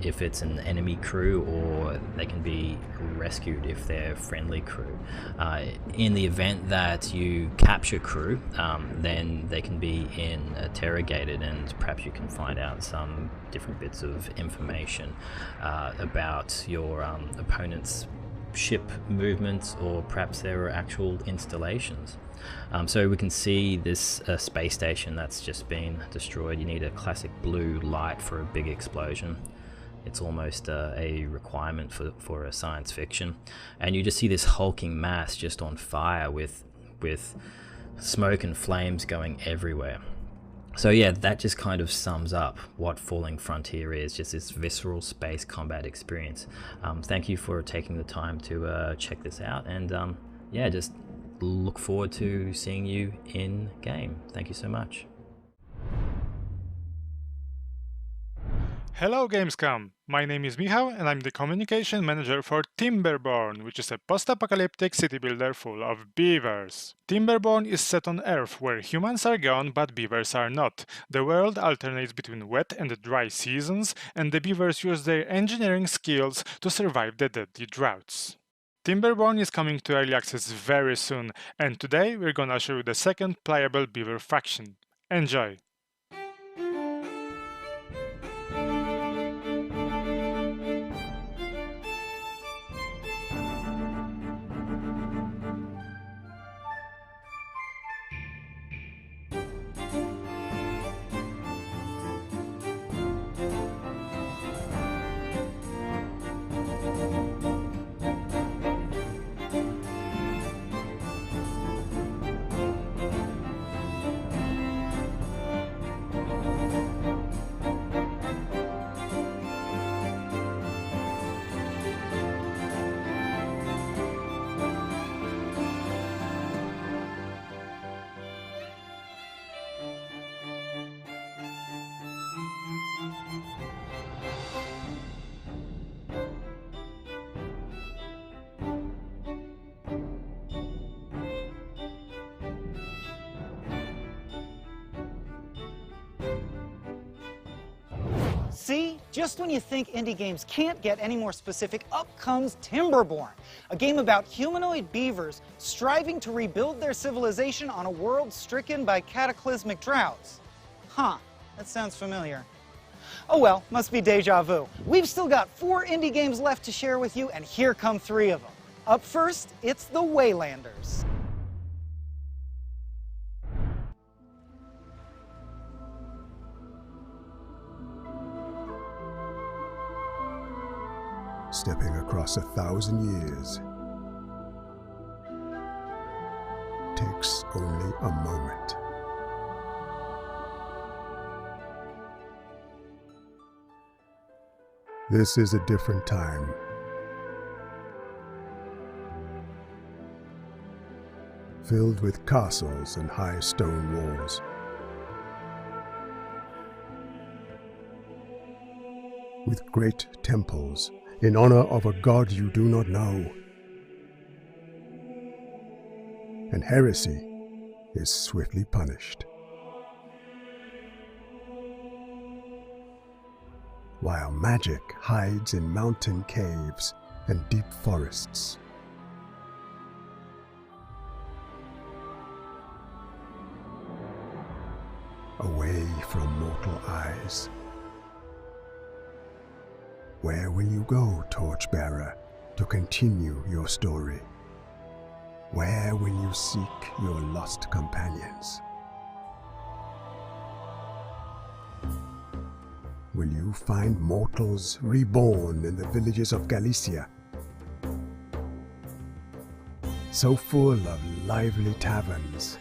if it's an enemy crew, or they can be rescued if they're friendly crew. In the event that you capture crew, then they can be interrogated, and perhaps you can find out some different bits of information about your opponent's ship movements, or perhaps there are actual installations. So we can see this space station that's just been destroyed. You need a classic blue light for a big explosion. It's almost a requirement for a science fiction. And you just see this hulking mass just on fire with smoke and flames going everywhere. So yeah, that just kind of sums up what Falling Frontier is, just this visceral space combat experience. Thank you for taking the time to check this out, and yeah, just look forward to seeing you in game. Thank you so much. Hello Gamescom! My name is Michał and I'm the communication manager for Timberborn, which is a post-apocalyptic city builder full of beavers. Timberborn is set on Earth, where humans are gone but beavers are not. The world alternates between wet and dry seasons, and the beavers use their engineering skills to survive the deadly droughts. Timberborn is coming to early access very soon, and today we're gonna show you the second playable beaver faction. Enjoy! See? Just when you think indie games can't get any more specific, up comes Timberborn, a game about humanoid beavers striving to rebuild their civilization on a world stricken by cataclysmic droughts. Huh, that sounds familiar. Oh well, must be deja vu. We've still got 4 indie games left to share with you, and here come 3 of them. Up first, it's the Waylanders. Stepping across 1,000 years takes only a moment. This is a different time. Filled with castles and high stone walls. With great temples in honor of a god you do not know. And heresy is swiftly punished. While magic hides in mountain caves and deep forests. Away from mortal eyes. Where will you go, torchbearer, to continue your story? Where will you seek your lost companions? Will you find mortals reborn in the villages of Galicia, so full of lively taverns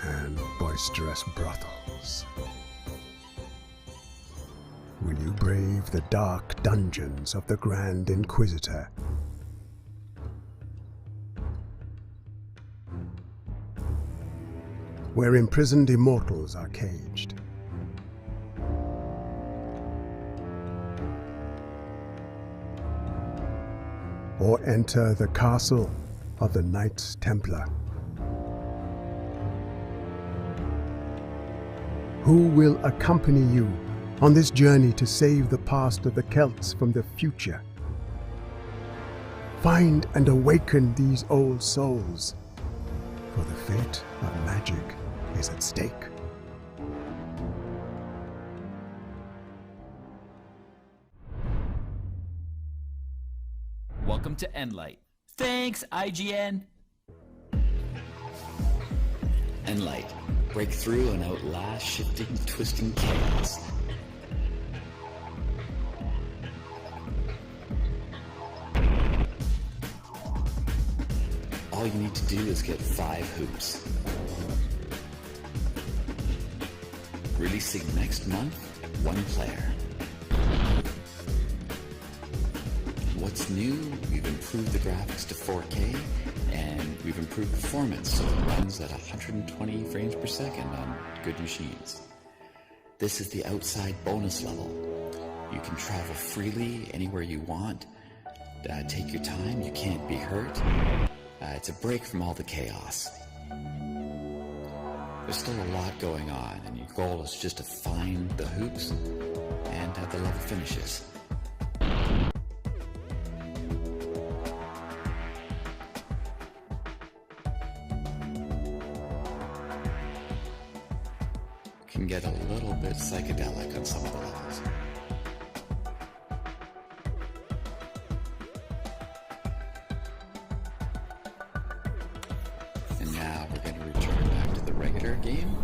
and boisterous brothels? Will you brave the dark dungeons of the Grand Inquisitor, where imprisoned immortals are caged? Or enter the castle of the Knights Templar? Who will accompany you on this journey to save the past of the Celts from the future? Find and awaken these old souls, for the fate of magic is at stake. Welcome to Enlight. Thanks, IGN! Enlight. Break through and outlast shifting, twisting chaos. All you need to do is get 5 hoops. Releasing next month, 1 player. What's new? We've improved the graphics to 4K, and we've improved performance so it runs at 120 frames per second on good machines. This is the outside bonus level. You can travel freely anywhere you want. Take your time, you can't be hurt. It's a break from all the chaos. There's still a lot going on, and your goal is just to find the hoops and have the level finishes. Can get a little bit psychedelic on some of the levels. And now we're going to return back to the regular game.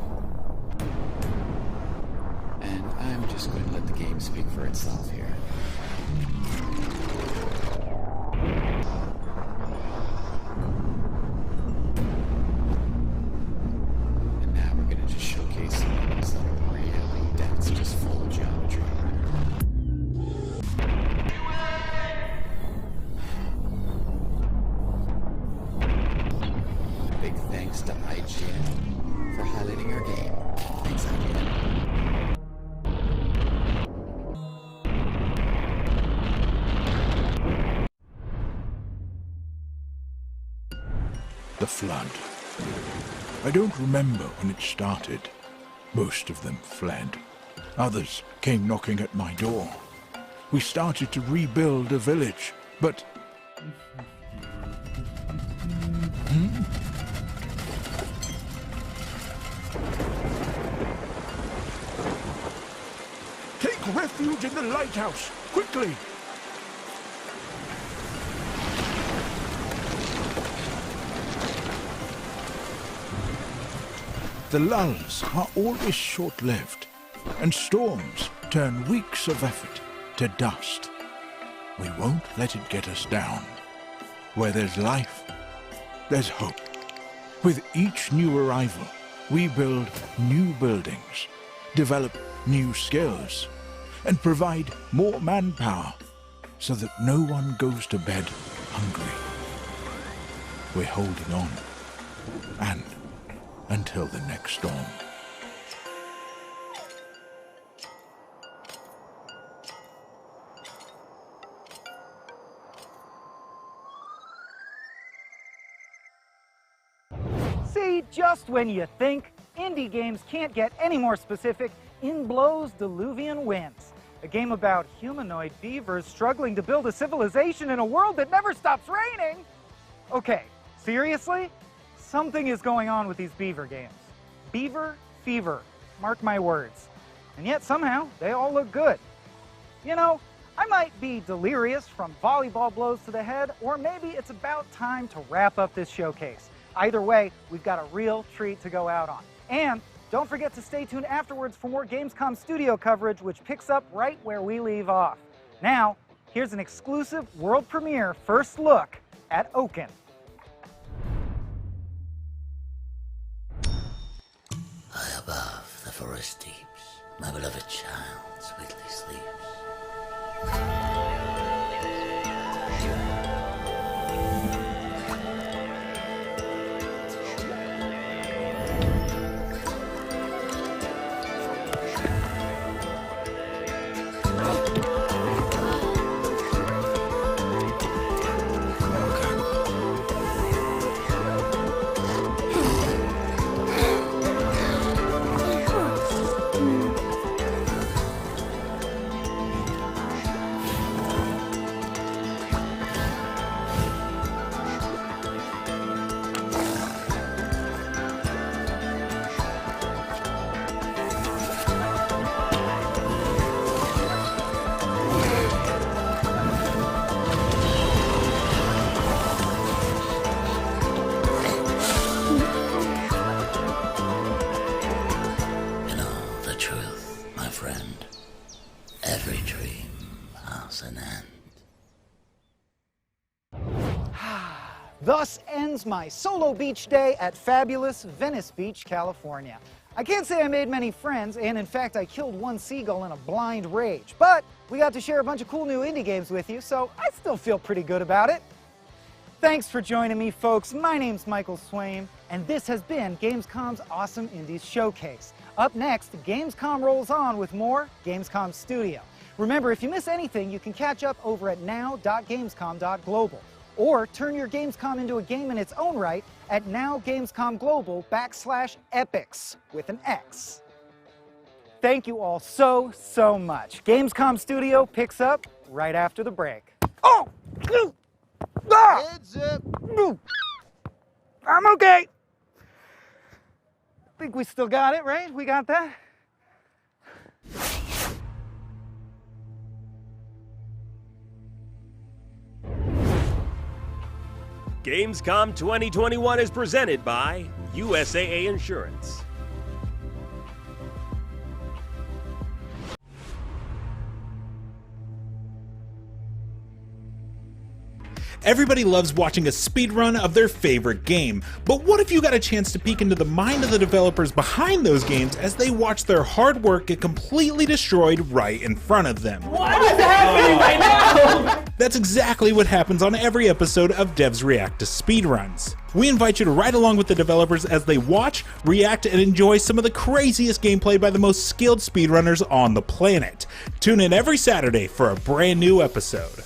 And I'm just going to let the game speak for itself here. The flood. I don't remember when it started. Most of them fled. Others came knocking at my door. We started to rebuild a village, but... Take refuge in the lighthouse, quickly! The lulls are always short-lived, and storms turn weeks of effort to dust. We won't let it get us down. Where there's life, there's hope. With each new arrival, we build new buildings, develop new skills, and provide more manpower so that no one goes to bed hungry. We're holding on, and until the next storm. See, just when you think indie games can't get any more specific, in blows Diluvian Winds, a game about humanoid beavers struggling to build a civilization in a world that never stops raining. Okay, seriously? Something is going on with these beaver games. Beaver fever. Mark my words. And yet somehow they all look good. You know, I might be delirious from volleyball blows to the head, or maybe it's about time to wrap up this showcase. Either way, we've got a real treat to go out on. And don't forget to stay tuned afterwards for more Gamescom studio coverage, which picks up right where we leave off. Now, here's an exclusive world premiere first look at Oaken. High above the forest deeps, my beloved child sweetly sleeps. Thus ends my solo beach day at fabulous Venice Beach, California. I can't say I made many friends, and in fact I killed one seagull in a blind rage, but we got to share a bunch of cool new indie games with you, so I still feel pretty good about it. Thanks for joining me, folks. My name's Michael Swaim, and this has been Gamescom's Awesome Indies Showcase. Up next, Gamescom rolls on with more Gamescom Studio. Remember, if you miss anything, you can catch up over at now.gamescom.global. Or turn your Gamescom into a game in its own right at nowgamescomglobal.com/epics with an X. Thank you all so much. Gamescom Studio picks up right after the break. Oh! Ah! Heads up. I'm okay. I think we still got it, right? We got that? Gamescom 2021 is presented by USAA Insurance. Everybody loves watching a speedrun of their favorite game, but what if you got a chance to peek into the mind of the developers behind those games as they watch their hard work get completely destroyed right in front of them? What is happening right now? That's exactly what happens on every episode of Devs React to Speedruns. We invite you to ride along with the developers as they watch, react, and enjoy some of the craziest gameplay by the most skilled speedrunners on the planet. Tune in every Saturday for a brand new episode.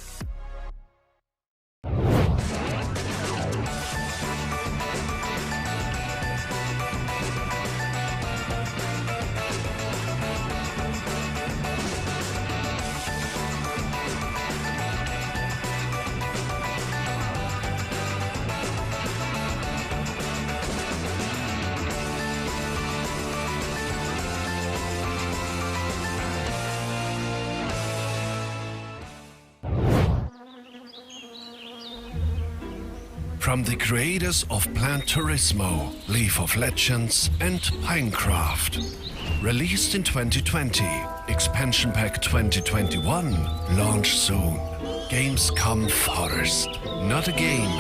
From the creators of Plant Turismo, League of Legends, and Pinecraft. Released in 2020, Expansion Pack 2021, launch soon. Gamescom Forest. Not a game,